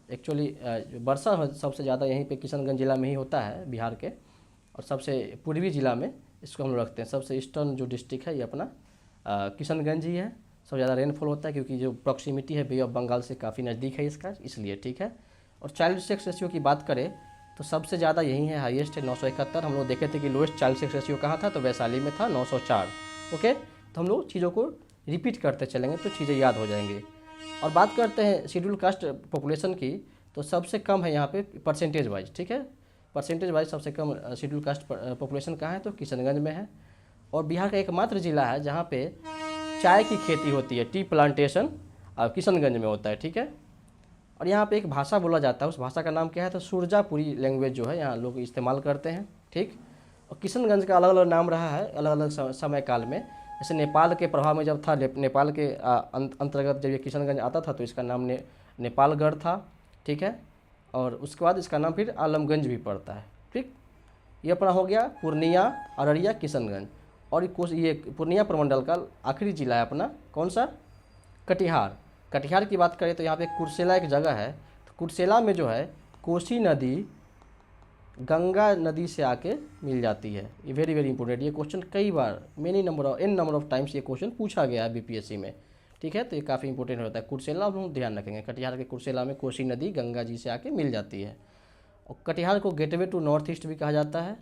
एक्चुअली, वर्षा सबसे ज़्यादा यहीं पे किशनगंज जिला में ही होता है बिहार के। और सबसे पूर्वी जिला में इसको हम लोग रखते हैं, सबसे ईस्टर्न जो डिस्ट्रिक्ट है ये अपना किशनगंज ही है। सबसे ज़्यादा रेनफॉल होता है क्योंकि जो प्रॉक्सिमिटी है बे ऑफ बंगाल से काफ़ी नज़दीक है इसका, इसलिए, ठीक है। और चाइल्ड सेक्स रेशियो की बात करें तो सबसे ज़्यादा यही है, हाईएस्ट है 971। हम लोग देखे थे कि लोएस्ट चाइल्ड सेक्स रेशियो कहाँ था, तो वैशाली में था 904। ओके। तो हम लोग चीज़ों को रिपीट करते चलेंगे तो चीज़ें याद हो जाएंगी। और बात करते हैं शेड्यूल कास्ट पॉपुलेशन की, तो सबसे कम है यहाँ पे परसेंटेज वाइज, ठीक है। परसेंटेज वाइज सबसे कम शेड्यूल कास्ट पॉपुलेशन कहाँ है, तो किशनगंज में है। और बिहार का एकमात्र जिला है जहाँ पे चाय की खेती होती है, टी प्लांटेशन किशनगंज में होता है, ठीक है। और यहाँ पे एक भाषा बोला जाता है, उस भाषा का नाम क्या है, तो सुरजापुरी लैंग्वेज जो है यहाँ लोग इस्तेमाल करते हैं, ठीक। और किशनगंज का अलग अलग नाम रहा है अलग अलग समय काल में। जैसे नेपाल के प्रभाव में जब था, नेपाल के अंतर्गत जब ये किशनगंज आता था तो इसका नाम नेपालगढ़ था, ठीक है। और उसके बाद इसका नाम फिर आलमगंज भी पड़ता है, ठीक। ये अपना हो गया पूर्णिया, अररिया, किशनगंज। और ये पूर्णिया प्रमंडल का आखिरी जिला है अपना कौन सा, कटिहार। कटिहार की बात करें तो यहाँ पे कुर्सेला एक जगह है, तो कुर्सेला में जो है कोसी नदी गंगा नदी से आके मिल जाती है। ये वेरी वेरी इंपॉर्टेंट, ये क्वेश्चन कई बार एन नंबर ऑफ टाइम्स ये क्वेश्चन पूछा गया है बीपीएससी में, ठीक है। तो ये काफ़ी इंपॉर्टेंट होता है। कुर्सेला हम ध्यान रखेंगे, कटिहार के कुर्सेला में कोसी नदी गंगा जी से आके मिल जाती है। और कटिहार को गेटवे टू नॉर्थ ईस्ट भी कहा जाता है।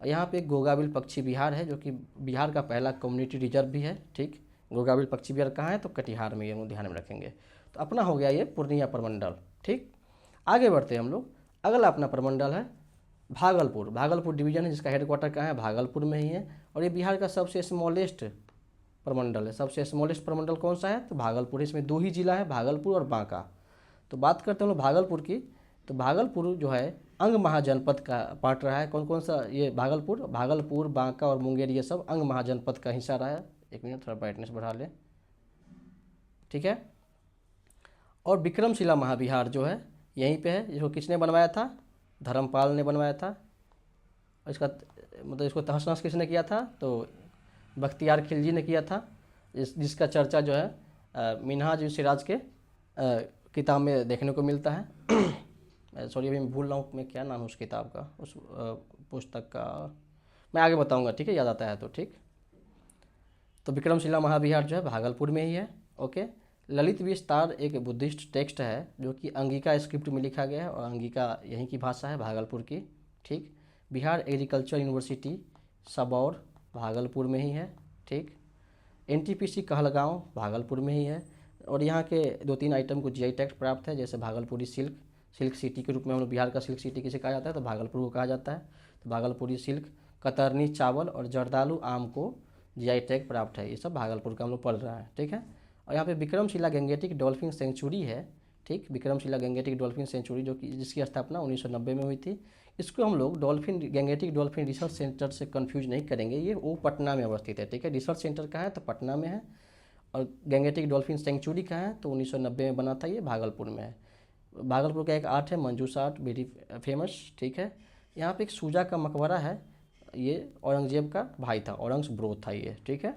यहाँ पे गोगाबिल पक्षी विहार है जो कि बिहार का पहला कम्युनिटी रिजर्व भी है, ठीक। गोगाबिल पक्षी विहार कहाँ है, तो कटिहार में, ये हम ध्यान में रखेंगे। तो अपना हो गया ये पूर्णिया प्रमंडल, ठीक। आगे बढ़ते हैं हम लोग। अगला अपना प्रमंडल है भागलपुर। भागलपुर डिवीजन है जिसका हेडक्वार्टर कहाँ है, भागलपुर में ही है। और ये बिहार का सबसे स्मॉलेस्ट प्रमंडल है। सबसे स्मॉलेस्ट प्रमंडल कौन सा है, तो भागलपुर। इसमें 2 ही जिला है, भागलपुर और बांका। तो बात करते हैं हम लोग भागलपुर की, तो भागलपुर जो है अंग महाजनपद का पार्ट रहा है। कौन कौन सा, ये भागलपुर, बांका और मुंगेर, ये सब अंग महाजनपद का हिस्सा रहा है। एक मिनट थोड़ा ब्राइटनेस बढ़ा ले, ठीक है। और विक्रमशिला महाविहार जो है यहीं पे है, जिसको किसने बनवाया था, धर्मपाल ने बनवाया था। और इसका मतलब इसको तहस-नहस किसने किया था, तो बख्तियार खिलजी ने किया था, जिसका चर्चा जो है मिन्हाज सिराज के किताब में देखने को मिलता है। सॉरी अभी मैं भूल रहा हूँ, मैं क्या नाम है उस किताब का, उस पुस्तक का, मैं आगे बताऊँगा, ठीक है, याद आता है तो, ठीक। तो विक्रमशिला महाविहार जो है भागलपुर में ही है, ओके। ललित विस्तार एक बुद्धिस्ट टेक्स्ट है जो कि अंगिका स्क्रिप्ट में लिखा गया है, और अंगिका यहीं की भाषा है, भागलपुर की, ठीक। बिहार एग्रीकल्चर यूनिवर्सिटी सबौर भागलपुर में ही है, ठीक। एनटीपीसी कहलगांव भागलपुर में ही है। और यहाँ के 2-3 आइटम को जीआई टैग प्राप्त है, जैसे भागलपुरी सिल्क सिटी के रूप में हम लोग बिहार का सिल्क सिटी किसे कहा जाता है, तो भागलपुर को कहा जाता है। तो भागलपुरी सिल्क, कतरनी चावल और जर्दालू आम को जीआई टैग प्राप्त है। ये सब भागलपुर का हम लोग पढ़ रहे हैं, ठीक है। और यहाँ पे विक्रमशिला गैंगेटिक डॉल्फिन सेंचुरी है, ठीक। विक्रमशिला गैंगेटिक डॉल्फिन सेंचुरी जो कि जिसकी स्थापना 1990 में हुई थी। इसको हम लोग गैंगेटिक डॉल्फिन रिसर्च सेंटर से कंफ्यूज नहीं करेंगे, ये वो पटना में अवस्थित है, ठीक है। रिसर्च सेंटर कहाँ है, तो पटना में है। और गैंगेटिक डॉल्फिन सेंचुरी कहाँ है, तो 1990 में बना था, ये भागलपुर में है। भागलपुर का एक आर्ट है मंजूस आर्ट, वेरी फेमस, ठीक है। यहाँ पे एक सूजा का मकबरा है, ये औरंगजेब का भाई था, औरंगजेब था ये, ठीक है।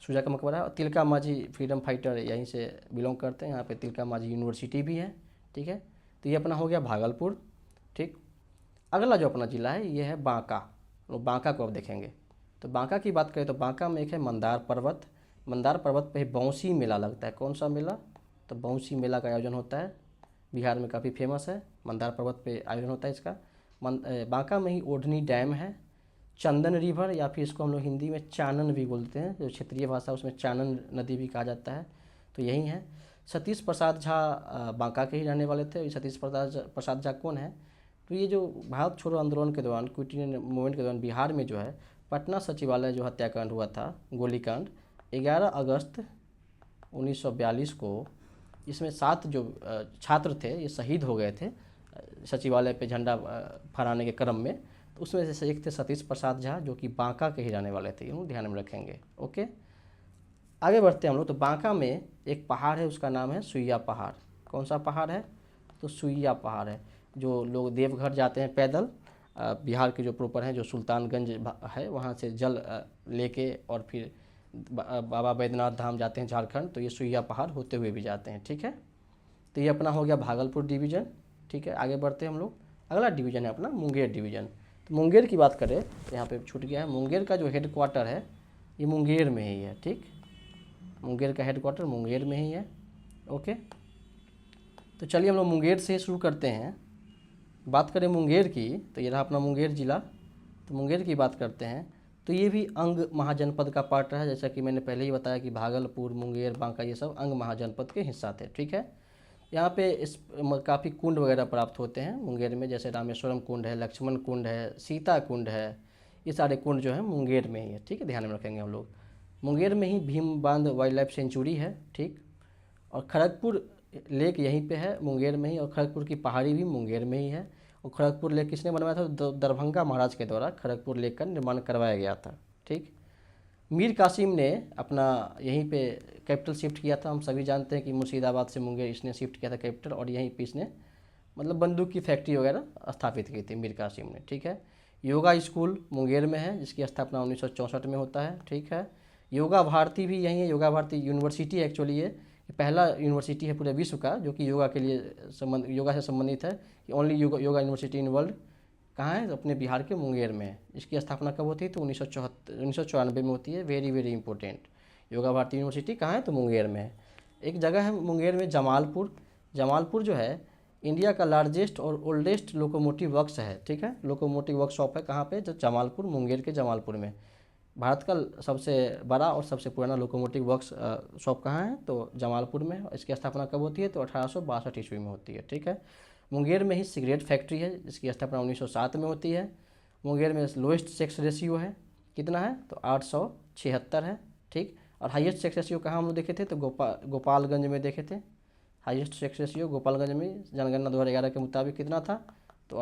सूजा का मकबरा। और तिलका मांझी फ्रीडम फाइटर यहीं से बिलोंग करते हैं। यहाँ पे तिलका मांझी यूनिवर्सिटी भी है, ठीक है। तो ये अपना हो गया भागलपुर, ठीक। अगला जो अपना ज़िला है ये है बांका। लोग बांका को अब देखेंगे। तो बांका की बात करें तो बांका में एक है मंदार पर्वत। मंदार पर्वत पे बौंसी मेला लगता है। कौन सा मेला, तो बौंसी मेला का आयोजन होता है, बिहार में काफ़ी फेमस है, मंदार पर्वत पे आयोजन होता है इसका। बांका में ही ओढ़नी डैम है, चंदन रिवर या फिर इसको हम लोग हिंदी में चानन भी बोलते हैं, जो क्षेत्रीय भाषा उसमें चानन नदी भी कहा जाता है, तो यही है। सतीश प्रसाद झा बांका के ही रहने वाले थे। सतीश प्रसाद झा कौन है, तो ये जो भारत छोड़ो आंदोलन के दौरान, क्विट इंडिया मूवमेंट के दौरान बिहार में जो है पटना सचिवालय जो हत्याकांड हुआ था, गोलीकांड, 11 अगस्त 1942 को, इसमें 7 जो छात्र थे ये शहीद हो गए थे सचिवालय पे झंडा फहराने के क्रम में। तो उसमें से एक थे सतीश प्रसाद झा जो कि बांका के ही रहने वाले थे, ये ध्यान में रखेंगे, ओके। आगे बढ़ते हैं हम लोग। तो बांका में एक पहाड़ है, उसका नाम है सुइया पहाड़। कौन सा पहाड़ है, तो सुइया पहाड़ है। जो लोग देवघर जाते हैं पैदल, बिहार के जो प्रॉपर हैं, जो सुल्तानगंज है, वहाँ से जल लेके और फिर बाबा बैद्यनाथ धाम जाते हैं झारखंड, तो ये सुइया पहाड़ होते हुए भी जाते हैं, ठीक है। तो ये अपना हो गया भागलपुर डिवीज़न, ठीक है। आगे बढ़ते हैं हम लोग। अगला डिवीज़न है अपना मुंगेर डिवीज़न। तो मुंगेर की बात करें तो यहाँ पे छूट गया है, मुंगेर का जो हेड क्वार्टर है ये मुंगेर में ही है, ठीक। मुंगेर का हेड क्वार्टर मुंगेर में ही है, ओके। तो चलिए हम लोग मुंगेर से शुरू करते हैं। बात करें मुंगेर की तो ये रहा अपना मुंगेर ज़िला। तो मुंगेर की बात करते हैं तो ये भी अंग महाजनपद का पार्ट है, जैसा कि मैंने पहले ही बताया कि भागलपुर, मुंगेर, बांका ये सब अंग महाजनपद के हिस्सा थे, ठीक है। यहाँ पे इस काफ़ी कुंड वगैरह प्राप्त होते हैं मुंगेर में, जैसे रामेश्वरम कुंड है, लक्ष्मण कुंड है, सीता कुंड है। ये सारे कुंड जो है मुंगेर में ही है, ठीक है, ध्यान में रखेंगे हम लोग। मुंगेर में ही भीम बांध वाइल्ड लाइफ सेंचुरी है, ठीक। और खड़गपुर लेक यहीं पे है मुंगेर में ही, और खड़गपुर की पहाड़ी भी मुंगेर में ही है। और खड़गपुर लेक किसने बनवाया था? दरभंगा महाराज के द्वारा खड़गपुर लेक का निर्माण करवाया गया था, ठीक। मीर कासिम ने अपना यहीं पे कैपिटल शिफ्ट किया था। हम सभी जानते हैं कि मुर्शिदाबाद से मुंगेर इसने शिफ्ट किया था कैपिटल, और यहीं पे इसने मतलब बंदूक की फैक्ट्री वगैरह स्थापित की थी मीर कासिम ने, ठीक है। योगा स्कूल मुंगेर में है, जिसकी स्थापना 1964 में होता है, ठीक है। योगा भारती भी यहीं है, योगा भारती यूनिवर्सिटी एक्चुअली ये पहला यूनिवर्सिटी है पूरे विश्व का जो कि योगा के लिए योगा से संबंधित है, कि only yoga university in world. कहाँ है? अपने बिहार के मुंगेर में है। इसकी स्थापना कब होती है? तो 1994 में होती है। Very very important. Yoga Bharati University कहाँ है? तो मुंगेर में है। एक जगह है मुंगेर में जमालपुर। जमालपुर जो है इंडिया का लार्जेस्ट और ओल्डेस्ट लोकोमोटिव वर्क्स है, ठीक है, लोकोमोटिव वर्कशॉप है। कहाँ पे? जो जमालपुर, मुंगेर के जमालपुर में। भारत का सबसे बड़ा और सबसे पुराना लोकोमोटिव वर्क्स शॉप कहाँ है? तो जमालपुर में। इसकी स्थापना कब होती है? तो 1862 ईस्वी में होती है, ठीक है। मुंगेर में ही सिगरेट फैक्ट्री है, जिसकी स्थापना 1907 में होती है। मुंगेर में लोएस्ट सेक्स रेशियो है, कितना है? तो 876 है, ठीक। और हाईएस्ट सेक्स रेशियो कहाँ हम लोग देखे थे? तो गोपालगंज में देखे थे। हाईएस्ट सेक्स रेशियो गोपालगंज में जनगणना 2011 के मुताबिक कितना था? तो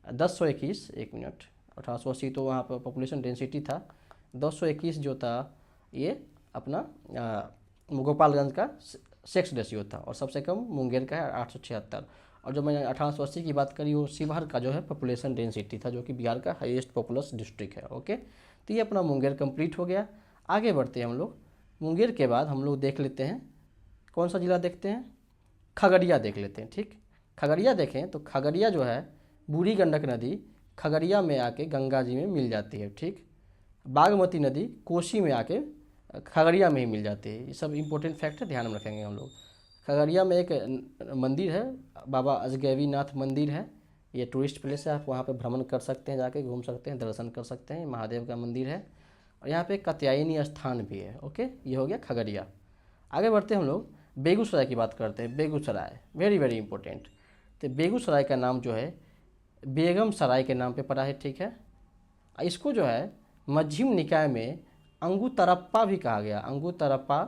1021, एक मिनट, 1880 तो वहाँ पर पॉपुलेशन डेंसिटी था। 1021 जो था ये अपना गोपालगंज का सेक्स रेशियो था, और सबसे कम मुंगेर का है 876। और जो मैंने 1880 की बात करी वो शिवहर का जो है पॉपुलेशन डेंसिटी था, जो कि बिहार का हाईएस्ट पॉपुलस डिस्ट्रिक्ट है, ओके। तो ये अपना मुंगेर कंप्लीट हो गया। आगे बढ़ते हैं हम लोग। मुंगेर के बाद हम लोग देख लेते हैं कौन सा ज़िला देखते हैं? खगड़िया देख लेते हैं, ठीक। खगड़िया देखें तो खगड़िया जो है बूढ़ी गंडक नदी खगड़िया में आके गंगा जी में मिल जाती है, ठीक। बागमती नदी कोसी में आके खगड़िया में ही मिल जाती है। ये सब इंपॉर्टेंट फैक्ट है, ध्यान में रखेंगे हम लोग। खगड़िया में एक मंदिर है, बाबा अजगैवी नाथ मंदिर है। ये टूरिस्ट प्लेस है, आप वहाँ पे भ्रमण कर सकते हैं, जाके घूम सकते हैं, दर्शन कर सकते हैं। महादेव का मंदिर है, और यहाँ पे कात्यायनी स्थान भी है, ओके। ये हो गया खगड़िया। आगे बढ़ते हैं हम लोग, बेगूसराय की बात करते हैं। Begusarai very very important. तो बेगूसराय का नाम जो है बेगम सराय के नाम पे पड़ा है, ठीक है। इसको जो है मध्यम निकाय में अंगुतरप्पा भी कहा गया, अंगुतरप्पा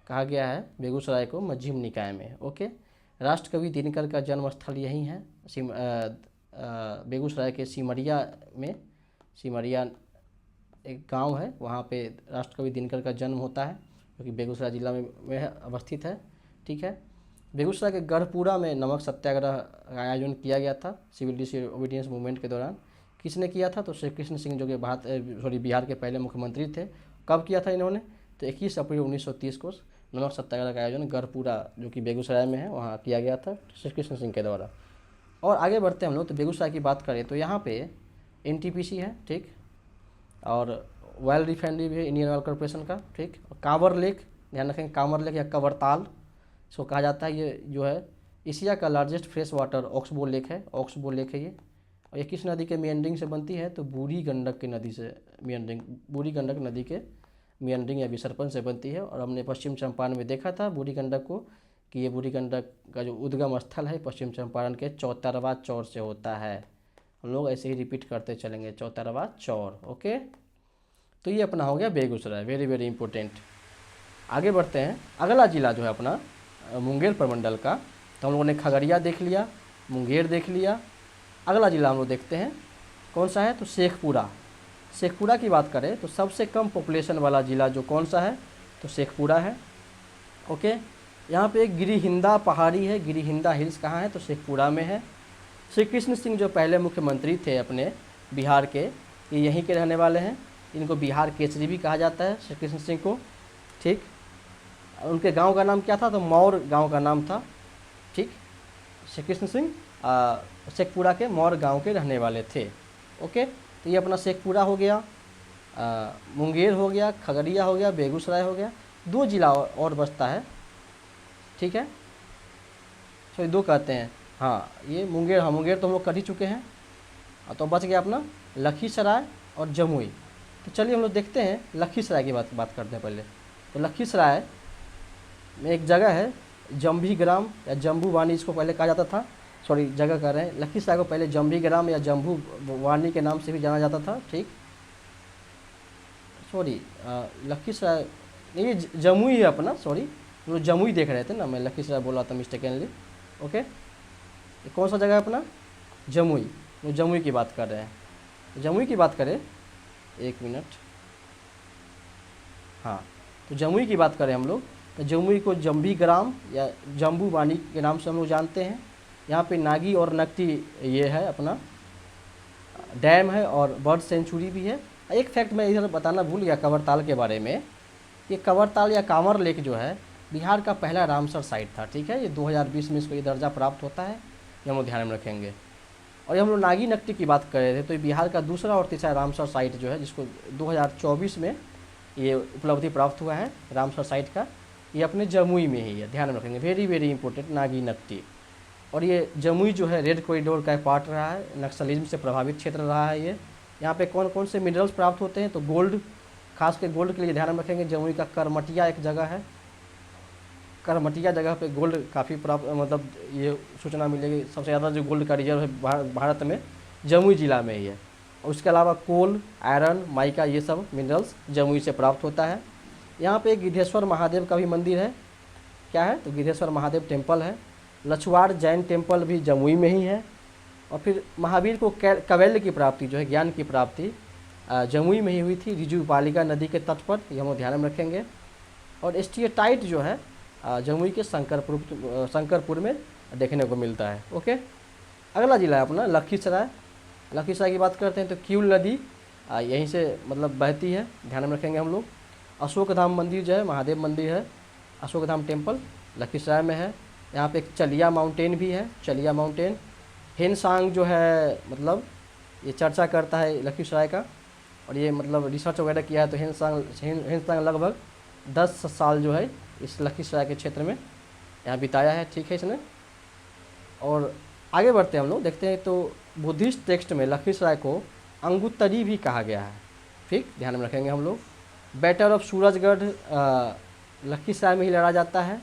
कहा गया है बेगूसराय को मध्यम निकाय में, ओके। राष्ट्रकवि दिनकर का जन्म स्थल यहीं है, बेगूसराय के सिमरिया में। सिमरिया एक गांव है, वहाँ पे राष्ट्रकवि दिनकर का जन्म होता है, जो कि बेगूसराय जिला में अवस्थित है, ठीक है। बेगूसराय के गढ़पुरा में नमक सत्याग्रह का आयोजन किया गया था सिविल डिसोबीडियंस मूवमेंट के दौरान। किसने किया था? तो श्री कृष्ण सिंह, जो कि बिहार के पहले मुख्यमंत्री थे। कब किया था इन्होंने? तो 21 अप्रैल 1930 को नमक सत्याग्रह का आयोजन गढ़पुरा, जो कि बेगूसराय में है, वहाँ किया गया था श्री कृष्ण सिंह के द्वारा। और आगे बढ़ते हैं हम लोग। तो बेगूसराय की बात करें तो यहाँ पे NTPC है, ठीक, और ऑयल रिफाइनरी भी है, इंडियन ऑयल कॉर्पोरेशन का, ठीक। और कांवर लेक, ध्यान रखेंगे, कांवर लेक या कंवरताल इसको कहा जाता है। ये जो है एशिया का largest fresh water oxbow lake है, ऑक्सबो लेक है ये। और ये किस नदी के मेंडरिंग से बनती है? तो बूढ़ी गंडक की नदी से मेंडरिंग, बूढ़ी गंडक नदी के मेंडरिंग या विसर्पण से बनती है। और हमने पश्चिम चंपारण में देखा था बूढ़ी गंडक को, कि ये बूढ़ी गंडक का जो उद्गम स्थल है पश्चिम चंपारण के चौतरवा चौर से होता है। हम लोग ऐसे ही रिपीट करते चलेंगे, चौतरवा चौर, ओके। तो ये अपना हो गया बेगूसराय, वेरी वेरी इंपॉर्टेंट। आगे बढ़ते हैं। अगला जिला जो है अपना मुंगेर प्रमंडल का, तो हम लोगों ने खगड़िया देख लिया, मुंगेर देख लिया। अगला जिला हम लोग देखते हैं कौन सा है? तो शेखपुरा। शेखपुरा की बात करें तो सबसे कम पॉपुलेशन वाला ज़िला जो कौन सा है? तो शेखपुरा है, ओके। यहाँ पे एक गिरिहिंदा पहाड़ी है, गिरिहिंदा हिल्स कहाँ है? तो शेखपुरा में है। श्री कृष्ण सिंह जो पहले मुख्यमंत्री थे अपने बिहार के, ये यहीं के रहने वाले हैं। इनको बिहार केसरी भी कहा जाता है, श्री कृष्ण सिंह को, ठीक। उनके गांव का नाम क्या था? तो मौर गांव का नाम था, ठीक। श्री कृष्ण सिंह शेखपुरा के मौर गांव के रहने वाले थे, ओके। तो ये अपना शेखपुरा हो गया, मुंगेर हो गया, खगड़िया हो गया, बेगूसराय हो गया। 2 जिला और बचता है, ठीक है, सॉरी 2 कहते हैं, हाँ ये मुंगेर, हाँ मुंगेर तो हम लोग कर ही चुके हैं। तो बच गया अपना लखीसराय और जमुई। तो चलिए हम लोग देखते हैं लखीसराय की बात करते हैं पहले। तो लखीसराय में एक जगह है जम्भी ग्राम या जम्बू वानी इसको पहले कहा जाता था, सॉरी जगह कह रहे हैं, लखीसराय को पहले जम्भी ग्राम या जम्बू वानी के नाम से भी जाना जाता था, ठीक। सॉरी लखीसराय नहीं, ये जमुई है अपना, सॉरी वो जमुई देख रहे थे ना, मैं लखीसराय बोला था मिस्टेकनली, ओके। ये कौन सा जगह है अपना, जमुई, वो जमुई की बात कर रहे हैं। जमुई की बात करें, एक मिनट, हाँ, तो जमुई की बात करें हम लोग, तो जमुई को जम्भी ग्राम या जम्बू वानी के नाम से हम लोग जानते हैं। यहाँ पे नागी और नकटी ये है अपना डैम है और बर्ड सेंचुरी भी है। एक फैक्ट मैं इधर बताना भूल गया कवरताल के बारे में, ये कवरताल या कांवर लेक जो है बिहार का पहला रामसर साइट था, ठीक है। ये 2020 में इसको ये दर्जा प्राप्त होता है, ये हम लोग ध्यान में रखेंगे। और ये हम लोग नागी नकटी की बात कर रहे थे, तो ये बिहार का दूसरा और तीसरा रामसर साइट जो है, जिसको 2024 में ये उपलब्धि प्राप्त हुआ है रामसर साइट का, ये अपने जमुई में ही है, ध्यान में रखेंगे, very very important, Nagi Nakti. और ये जमुई जो है रेड कॉरिडोर का पार्ट रहा है, नक्सलिज्म से प्रभावित क्षेत्र रहा है ये। यहाँ पे कौन कौन से मिनरल्स प्राप्त होते हैं, तो गोल्ड, खास के गोल्ड के लिए ध्यान में रखेंगे। जमुई का करमटिया एक जगह है, करमटिया जगह पे गोल्ड काफ़ी प्राप्त, मतलब ये सूचना मिलेगी, सबसे ज़्यादा जो गोल्ड का रिजर्व है भारत में जमुई जिला में ही है। और उसके अलावा कोल, आयरन, माइका, ये सब मिनरल्स जमुई से प्राप्त होता है। यहाँ पे गिद्धेश्वर महादेव का भी मंदिर है, क्या है, तो गिद्धेश्वर महादेव टेम्पल है। लछवाड़ जैन टेम्पल भी जमुई में ही है। और फिर महावीर को कवैल्य की प्राप्ति जो है, ज्ञान की प्राप्ति जमुई में ही हुई थी, रिजुपालिका नदी के तट पर, ये हम ध्यान में रखेंगे। और स्टेटाइट जो है जमुई के शंकरपुर में देखने को मिलता है, ओके। अगला जिला है अपना लखीसराय। लखीसराय की बात करते हैं तो किउल नदी यहीं से मतलब बहती है, ध्यान में रखेंगे हम लोग। अशोक धाम मंदिर जो है, महादेव मंदिर है, अशोक धाम टेम्पल लखीसराय में है। यहाँ पे एक चलिया माउंटेन भी है, चलिया माउंटेन। हिनसांग जो है, मतलब ये चर्चा करता है लखीसराय का, और ये मतलब रिसर्च वगैरह किया है, तो हिनसांग लगभग 10 साल जो है इस लखीसराय के क्षेत्र में यहाँ बिताया है, ठीक है इसने। और आगे बढ़ते हैं हम लोग, देखते हैं तो बुद्धिस्ट टेक्स्ट में लखीसराय को अंगुत्तरी भी कहा गया है, ठीक, ध्यान में रखेंगे हम लोग। बैटल ऑफ सूरजगढ़ लखीसराय में ही लड़ा जाता है,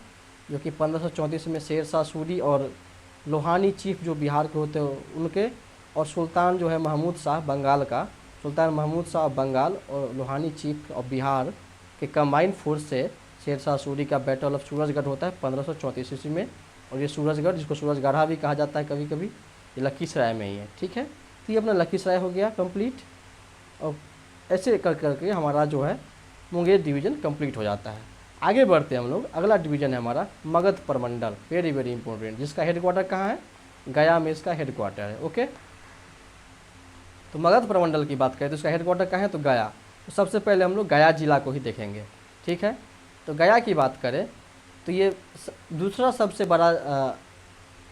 जो कि 1534 में शेरशाह सूरी और लोहानी चीफ जो बिहार के होते हैं उनके, और सुल्तान जो है महमूद शाह बंगाल का, सुल्तान महमूद शाह बंगाल और लोहानी चीफ ऑफ बिहार के कंबाइंड फोर्स से शेरशाह सूरी का बैटल ऑफ सूरजगढ़ होता है 1534 ईस्वी में। और ये सूरजगढ़, जिसको सूरजगढ़ा भी कहा जाता है कभी कभी, ये लखीसराय में ही है, ठीक है। तो ये अपना लखीसराय हो गया कंप्लीट। और ऐसे कर करके हमारा जो है मुंगेर डिवीज़न कंप्लीट हो जाता है। आगे बढ़ते हैं हम लोग, अगला डिवीज़न है हमारा मगध प्रमंडल, वेरी वेरी इंपॉर्टेंट, जिसका हेडक्वार्टर कहाँ है, गया में इसका हेडक्वार्टर है, ओके। तो मगध प्रमंडल की बात करें तो इसका हेडक्वार्टर कहाँ है, तो गया। तो सबसे पहले हम लोग गया जिला को ही देखेंगे, ठीक है। तो गया की बात करें तो ये दूसरा सबसे बड़ा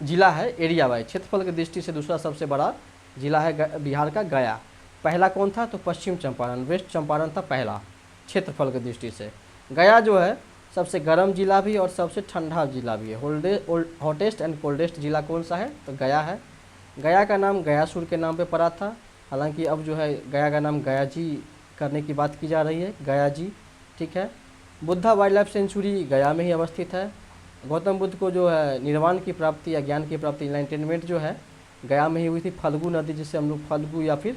जिला है एरिया वाइज, क्षेत्रफल की दृष्टि से दूसरा सबसे बड़ा जिला है बिहार का गया। पहला कौन था, तो पश्चिम चंपारण, वेस्ट चंपारण था पहला क्षेत्रफल की दृष्टि से। गया जो है सबसे गर्म जिला भी और सबसे ठंडा जिला भी है। हॉटेस्ट एंड कोल्डेस्ट जिला कौन सा है, तो गया है। गया का नाम गयासुर के नाम पे पड़ा था, हालांकि अब जो है गया का नाम गया जी करने की बात की जा रही है, गया जी, ठीक है। बुद्धा वाइल्ड लाइफ सेंचुरी गया में ही अवस्थित है। गौतम बुद्ध को जो है निर्वाण की प्राप्ति या ज्ञान की प्राप्ति, इनलाइटनमेंट जो है गया में ही हुई थी। फल्गु नदी, जिसे हम लोग फल्गु या फिर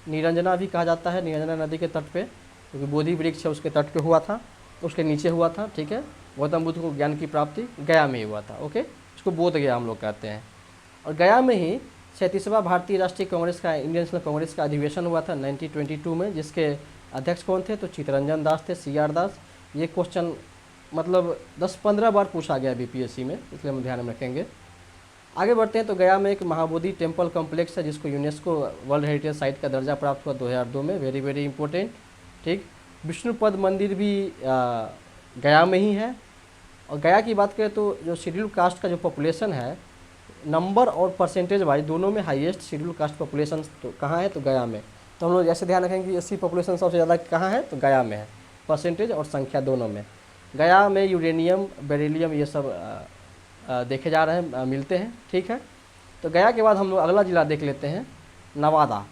निरंजना भी कहा जाता है, निरंजना नदी के तट पे, क्योंकि बोधि वृक्ष है उसके तट पे हुआ था, उसके नीचे हुआ था, ठीक है। गौतम बुद्ध को ज्ञान की प्राप्ति गया में ही हुआ था, ओके। उसको बोध गया हम लोग कहते हैं। और गया में ही 37वां भारतीय राष्ट्रीय कांग्रेस का, इंडियन नेशनल कांग्रेस का अधिवेशन हुआ था 1922 में, जिसके अध्यक्ष कौन थे, तो चित्तरंजन दास थे, CR दास। ये क्वेश्चन मतलब 10-15 बार पूछा गया BPSC में, इसलिए हम ध्यान में रखेंगे। आगे बढ़ते हैं तो गया में एक महाबोधि टेम्पल कॉम्प्लेक्स है, जिसको यूनेस्को वर्ल्ड हेरिटेज साइट का दर्जा प्राप्त हुआ 2002 में, वेरी वेरी इंपॉर्टेंट, ठीक। विष्णुपद मंदिर भी गया में ही है। और गया की बात करें तो जो शेड्यूल कास्ट का जो पॉपुलेशन है, नंबर और परसेंटेज वाइज दोनों में हाईएस्ट शेड्यूल कास्ट पॉपुलेशन तो कहाँ है, तो गया में। तो हम लोग ऐसे ध्यान रखेंगे कि SC पॉपुलेशन सबसे ज़्यादा कहाँ है, तो गया में है, परसेंटेज और संख्या दोनों में। गया में यूरेनियम, बेरिलियम ये सब देखे जा रहे हैं, मिलते हैं, ठीक है। तो गया के बाद हम लोग अगला जिला देख लेते हैं, नवादा।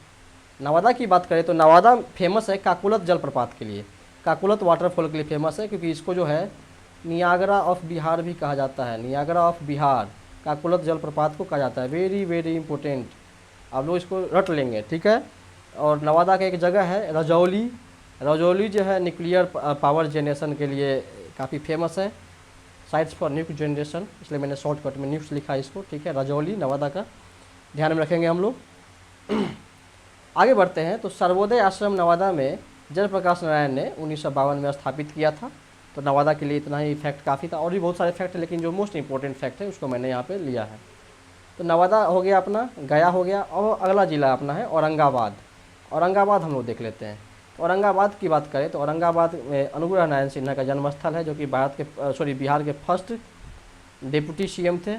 नवादा की बात करें तो नवादा फेमस है काकुलत जलप्रपात के लिए, काकुलत वाटरफॉल के लिए फेमस है, क्योंकि इसको जो है नियाग्रा ऑफ बिहार भी कहा जाता है, नियाग्रा ऑफ बिहार काकोलत जलप्रपात को कहा जाता है। वेरी वेरी इंपॉर्टेंट, आप लोग इसको रट लेंगे, ठीक है। और नवादा का एक जगह है रजौली, रजौली जो है न्यूक्लियर पावर जनरेशन के लिए काफ़ी फेमस है, साइट्स फॉर न्यूक्लियर जनरेशन, इसलिए मैंने शॉर्टकट में न्यूक्स लिखा है इसको, ठीक है। रजौली नवादा का ध्यान में रखेंगे हम लोग। आगे बढ़ते हैं। तो सर्वोदय आश्रम नवादा में जयप्रकाश नारायण ने 1952 में स्थापित किया था। तो नवादा के लिए इतना ही फैक्ट काफ़ी था, और भी बहुत सारे फैक्ट है, लेकिन जो मोस्ट इंपॉर्टेंट फैक्ट है उसको मैंने यहाँ पे लिया है। तो नवादा हो गया अपना, गया हो गया, और अगला ज़िला अपना है औरंगाबाद। औरंगाबाद हम लोग देख लेते हैं। तो औरंगाबाद की बात करें तो औरंगाबाद में अनुग्रह नारायण सिन्हा का जन्मस्थल है, जो कि बिहार के फर्स्ट डिप्टी सीएम थे,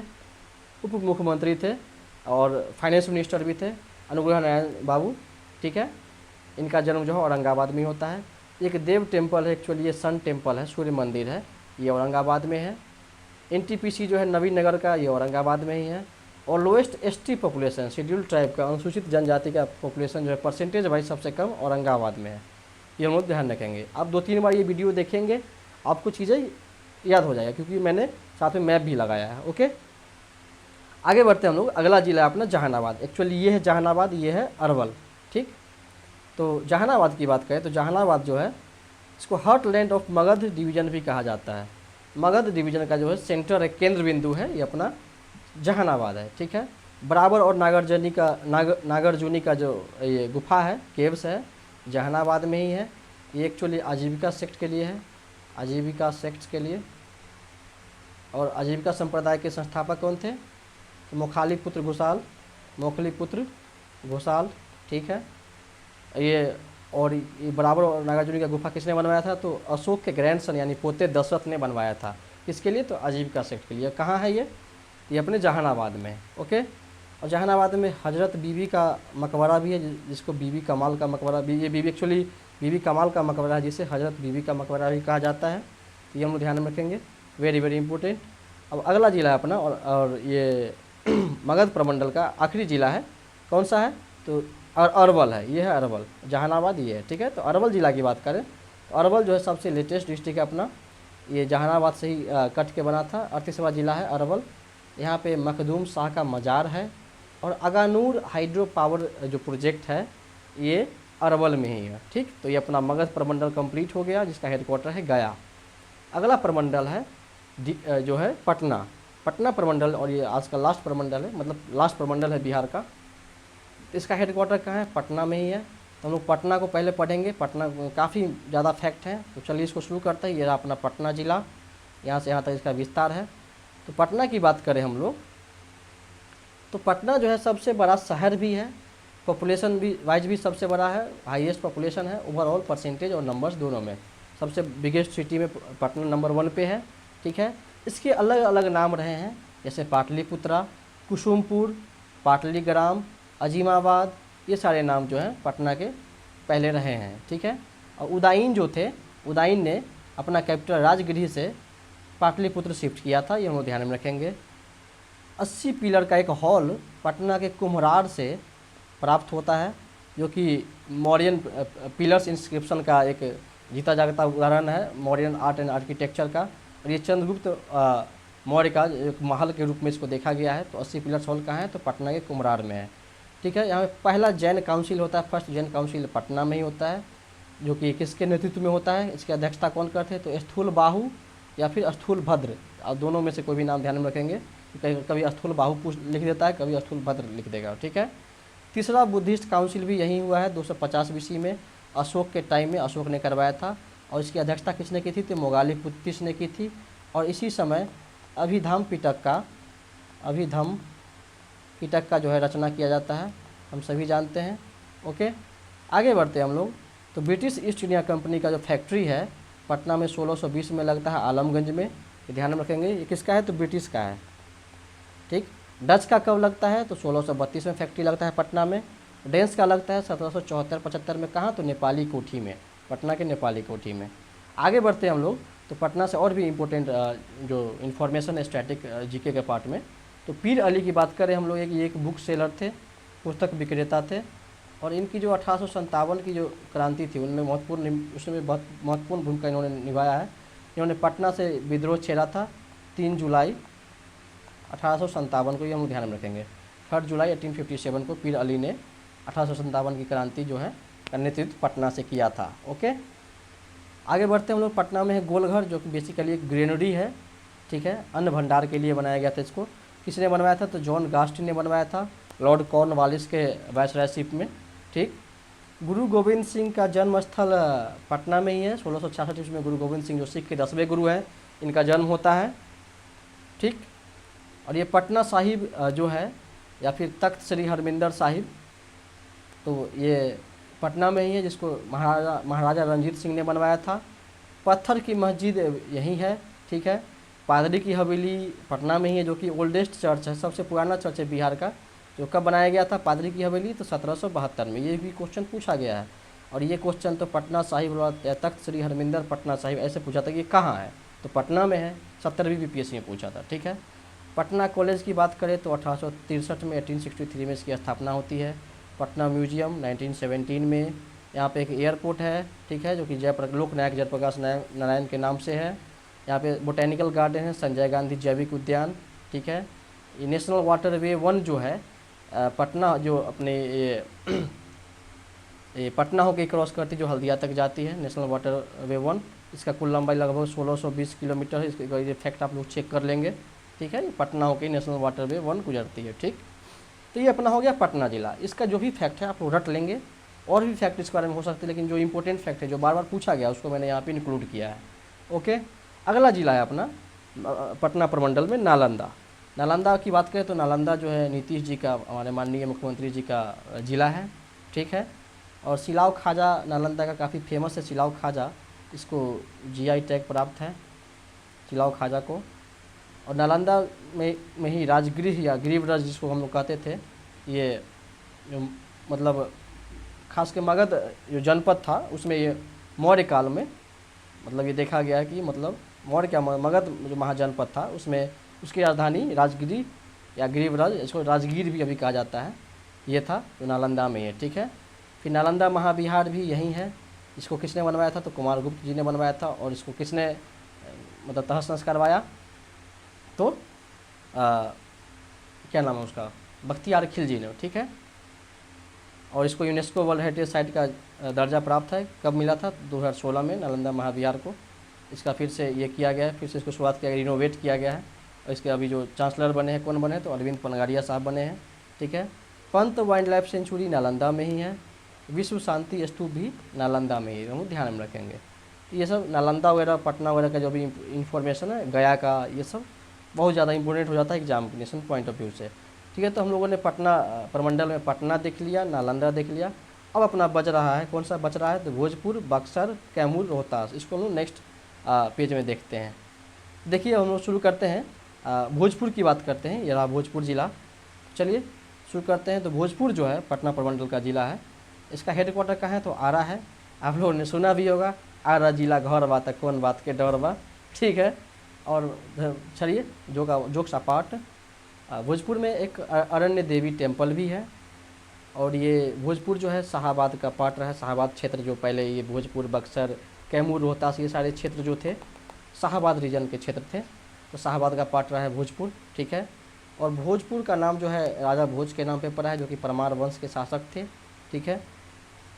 उप मुख्यमंत्री थे और फाइनेंस मिनिस्टर भी थे, अनुग्रह नारायण बाबू, ठीक है। इनका जन्म जो है औरंगाबाद में होता है। एक देव टेम्पल है, एक्चुअली ये सन टेम्पल है, सूर्य मंदिर है, ये औरंगाबाद में है। एनटीपीसी जो है नवीन नगर का, ये औरंगाबाद में ही है। और lowest ST population, scheduled tribe का, अनुसूचित जनजाति का पॉपुलेशन जो है परसेंटेज वाइज सबसे कम औरंगाबाद में है। ये हम लोग ध्यान रखेंगे। आप 2-3 बार ये वीडियो देखेंगे, आपको चीज़ें याद हो जाएगा, क्योंकि मैंने साथ में मैप भी लगाया है। ओके, आगे बढ़ते हैं हम लोग। अगला जिला अपना जहानाबाद, एक्चुअली ये है जहानाबाद, ये है अरवल, ठीक। तो जहानाबाद की बात करें तो जहानाबाद जो है इसको हार्टलैंड ऑफ मगध डिवीज़न भी कहा जाता है। मगध डिवीज़न का जो है सेंटर है, केंद्र बिंदु है, ये अपना जहानाबाद है, ठीक है। बराबर और नागार्जुनी का जो ये गुफा है, केव्स है, जहानाबाद में ही है। ये एक्चुअली आजीविका सेक्ट के लिए है, आजीविका सेक्ट के लिए। और आजीविका संप्रदाय के संस्थापक कौन थे? तो मोखाली पुत्र घोषाल, ठीक है। ये और ये बराबर और नागार्जुनी का गुफा किसने बनवाया था? तो अशोक के ग्रैंडसन यानी पोते दशरथ ने बनवाया था। किसके लिए? तो आजीविका सेक्ट के लिए। कहाँ है ये अपने जहानाबाद में, ओके। और जहानाबाद में हजरत बीबी का मकबरा भी है, जिसको बीबी कमाल का मकबरा भी, ये बीबी एक्चुअली बीबी कमाल का मकबरा है, जिसे हजरत बीबी का मकबरा भी कहा जाता है। तो ये हम लोग ध्यान में रखेंगे, वेरी वेरी इंपॉर्टेंट। अब अगला ज़िला है अपना, और ये मगध प्रमंडल का आखिरी ज़िला है, कौन सा है? तो अरवल है, ये है अरवल। जहानाबाद ये है, ठीक है। तो अरवल ज़िला की बात करें तो अरवल जो है सबसे लेटेस्ट डिस्ट्रिक्ट है अपना, ये जहानाबाद से ही कट के बना था। 38वां ज़िला है अरवल। यहाँ पे मखदूम शाह का मज़ार है। और अगानूर हाइड्रो पावर जो प्रोजेक्ट है ये अरवल में ही है, ठीक। तो ये अपना मगध प्रमंडल कंप्लीट हो गया, जिसका हेडक्वार्टर है गया। अगला प्रमंडल है जो है पटना प्रमंडल, और ये आज का लास्ट प्रमंडल है, मतलब लास्ट प्रमंडल है बिहार का। इसका हेडक्वार्टर कहाँ है? पटना में ही है। तो हम लोग पटना को पहले पढ़ेंगे, पटना काफ़ी ज़्यादा फैक्ट है। तो चलिए इसको शुरू करते हैं। ये रहा अपना पटना ज़िला, यहाँ से यहाँ तक इसका विस्तार है। तो पटना की बात करें हम लोग तो पटना जो है सबसे बड़ा शहर भी है, पॉपुलेशन भी वाइज भी सबसे बड़ा है, हाईएस्ट पॉपुलेशन है ओवरऑल, परसेंटेज और नंबर्स दोनों में। सबसे बिगेस्ट सिटी में पटना नंबर 1 पे है, ठीक है। इसके अलग अलग नाम रहे हैं, जैसे पाटलिपुत्रा, कुसुमपुर, पाटलीग्राम, अजीमाबाद, ये सारे नाम जो हैं पटना के पहले रहे हैं, ठीक है। और उदाईन जो थे, उदाईन ने अपना कैपिटल राजगृह से पाटलिपुत्र शिफ्ट किया था, ये हम लोग ध्यान में रखेंगे। 80 पिलर का एक हॉल पटना के कुम्हरार से प्राप्त होता है, जो कि मौर्यन पिलर्स इंस्क्रिप्शन का एक जीता जागता उदाहरण है मौर्यन आर्ट एंड आर्किटेक्चर का। और ये चंद्रगुप्त मौर्य का एक महल के रूप में इसको देखा गया है। तो 80 पिलर्स हॉल कहाँ है? तो पटना के कुम्हरार में है, ठीक है। यहाँ पहला जैन काउंसिल होता है, फर्स्ट जैन काउंसिल पटना में ही होता है, जो कि किसके नेतृत्व में होता है? इसकी अध्यक्षता कौन करते हैं? तो स्थूल बाहु या फिर स्थूल भद्र, और दोनों में से कोई भी नाम ध्यान में रखेंगे। कभी स्थूल बाहु लिख देता है, कभी स्थूल भद्र लिख देगा, ठीक है। तीसरा बुद्धिस्ट काउंसिल भी यही हुआ है 250 BC में, अशोक के टाइम में अशोक ने करवाया था। और इसकी अध्यक्षता किसने की थी? तो मोगालीपुत्तिस ने की थी। और इसी समय अभिधम पिटक का जो है रचना किया जाता है, हम सभी जानते हैं, ओके। आगे बढ़ते हैं हम लोग। तो ब्रिटिश ईस्ट इंडिया कंपनी का जो फैक्ट्री है पटना में 1620 में लगता है, आलमगंज में, ये ध्यान में रखेंगे। ये किसका है? तो ब्रिटिश का है, ठीक। डच का कब लगता है? तो 1632 में फैक्ट्री लगता है पटना में। डेंस का लगता है 1774-75 में, कहाँ? तो नेपाली कोठी में, पटना के नेपाली कोठी में। आगे बढ़ते हैं हम लोग। तो पटना से और भी इम्पोर्टेंट जो इन्फॉर्मेशन है स्टैटिक जीके के पार्ट में, तो पीर अली की बात करें हम लोग, एक बुक सेलर थे, पुस्तक विक्रेता थे। और इनकी जो 1857 की जो क्रांति थी उसमें बहुत महत्वपूर्ण भूमिका इन्होंने निभाया है। इन्होंने पटना से विद्रोह छेड़ा था 3 जुलाई 1857 को, ये हम लोग ध्यान में रखेंगे। 3 जुलाई 1857 को पीर अली ने 1857 की क्रांति जो है का नेतृत्व पटना से किया था। ओके, आगे बढ़ते हैं हम लोग। पटना में है गोलघर, जो कि बेसिकली एक ग्रेनरी है, ठीक है, अन्न भंडार के लिए बनाया गया था इसको। किसने बनवाया था? तो जॉन गास्टिन ने बनवाया था, लॉर्ड कॉर्नवालिस के वाइसरायशिप में। ठीक, गुरु गोविंद सिंह का जन्म स्थल पटना में ही है। 1666 ईस्वी में गुरु गोविंद सिंह जो सिख के 10वें गुरु हैं, इनका जन्म होता है। ठीक, और ये पटना साहिब जो है या फिर तख्त श्री हरमिंदर साहिब, तो ये पटना में ही है, जिसको महाराजा रणजीत सिंह ने बनवाया था। पत्थर की मस्जिद यही है। ठीक है, पादरी की हवेली पटना में ही है, जो कि ओल्डेस्ट चर्च है, सबसे पुराना चर्च है बिहार का। जो कब बनाया गया था पादरी की हवेली? तो 1772 में। ये भी क्वेश्चन पूछा गया है, और ये क्वेश्चन तो पटना साहिब या तख्त श्री हरमिंदर पटना साहिब ऐसे पूछा था कि ये कहाँ है, तो पटना में है। 70वीं बीपीएससी में पूछा था। ठीक है, पटना कॉलेज की बात करें तो 1863 में 1863 में इसकी स्थापना होती है। पटना म्यूजियम 1917 में। यहाँ पे एक एयरपोर्ट है, ठीक है, जो कि लोकनायक जयप्रकाश नारायण के नाम से है। यहाँ पे बोटेनिकल गार्डन है, संजय गांधी जैविक उद्यान। ठीक है, ये नेशनल वाटरवे 1 जो है पटना, जो अपने ये पटना होकर क्रॉस करती, जो हल्दिया तक जाती है, नेशनल वाटरवे 1। इसका कुल लंबाई लगभग 1620 किलोमीटर है। इसका ये फैक्ट आप लोग चेक कर लेंगे। ठीक है, ये पटना होकर नेशनल वाटरवे 1 गुजरती है। ठीक, तो ये अपना हो गया पटना जिला। इसका जो भी फैक्ट है आप लोग रट लेंगे, और भी फैक्ट इसके बारे में हो सकते हैं, लेकिन जो इंपॉर्टेंट फैक्ट है जो बार बार पूछा गया उसको मैंने यहाँ पे इंक्लूड किया है। ओके, अगला जिला है अपना पटना प्रमंडल में नालंदा। नालंदा की बात करें तो नालंदा जो है नीतीश जी का, हमारे माननीय मुख्यमंत्री जी का जिला है। ठीक है, और सिलाव खाजा नालंदा का काफ़ी फेमस है। सिलाव खाजा, इसको जीआई टैग प्राप्त है सिलाव खाजा को। और नालंदा में ही राजगृह या गृहराज जिसको हम लोग कहते थे, ये मतलब खास के मगध जो जनपद था उसमें ये मौर्य काल में, मतलब ये देखा गया कि मतलब मौर्य क्या मगध जो महाजनपद था उसमें उसकी राजधानी राजगिरी या गृहराज, इसको राजगीर भी अभी कहा जाता है, ये था जो नालंदा में है। ठीक है, फिर नालंदा महाविहार भी यहीं है। इसको किसने बनवाया था? तो कुमारगुप्त जी ने बनवाया था। और इसको किसने मतलब तहस नहस करवाया? तो क्या नाम है उसका? बख्तियार खिलजी ने। ठीक है, और इसको यूनेस्को वर्ल्ड हेरिटेज साइट का दर्जा प्राप्त है। कब मिला था? 2016 में नालंदा महाविहार को। इसका फिर से ये किया गया है, फिर से इसको शुरुआत किया गया, रिनोवेट किया गया है। और इसके अभी जो चांसलर बने हैं, कौन बने हैं? तो अरविंद पनगारिया साहब बने हैं। ठीक है, Pant wild life sanctuary Nalanda में ही है। विश्व शांति स्तूप भी नालंदा में ही, हम ध्यान में रखेंगे। ये सब नालंदा वगैरह पटना वगैरह का जो भी इंफॉर्मेशन है, गया का, ये सब बहुत ज़्यादा इंपॉर्टेंट हो जाता है एग्जामिनेशन पॉइंट ऑफ व्यू से। ठीक है, तो हम लोगों ने पटना प्रमंडल में पटना देख लिया, नालंदा देख लिया। अब अपना बच रहा है, कौन सा बच रहा है? तो भोजपुर, बक्सर, कैमूर, रोहतास। इसको हम लोग नेक्स्ट पेज में देखते हैं। देखिए, हम लोग शुरू करते हैं भोजपुर की बात करते हैं। ये रहा भोजपुर ज़िला। चलिए शुरू करते हैं। तो भोजपुर जो है पटना प्रमंडल का ज़िला है। इसका हेडक्वार्टर कहाँ है? तो आरा है। आप लोगों ने सुना भी होगा, आरा जिला घर बा त कौन बात के डर बा। ठीक है, और चलिए जोक्स अपार्ट, भोजपुर में एक अरण्य देवी टेम्पल भी है। और ये भोजपुर जो है शाहाबाद का पार्ट रहा है। शाहाबाद क्षेत्र जो पहले ये भोजपुर, बक्सर, कैमूर, रोहतास, ये सारे क्षेत्र जो थे शाहाबाद रीजन के क्षेत्र थे, तो शाहाबाद का पार्ट रहा है भोजपुर। ठीक है, और भोजपुर का नाम जो है राजा भोज के नाम पे पड़ा है, जो कि परमार वंश के शासक थे। ठीक है,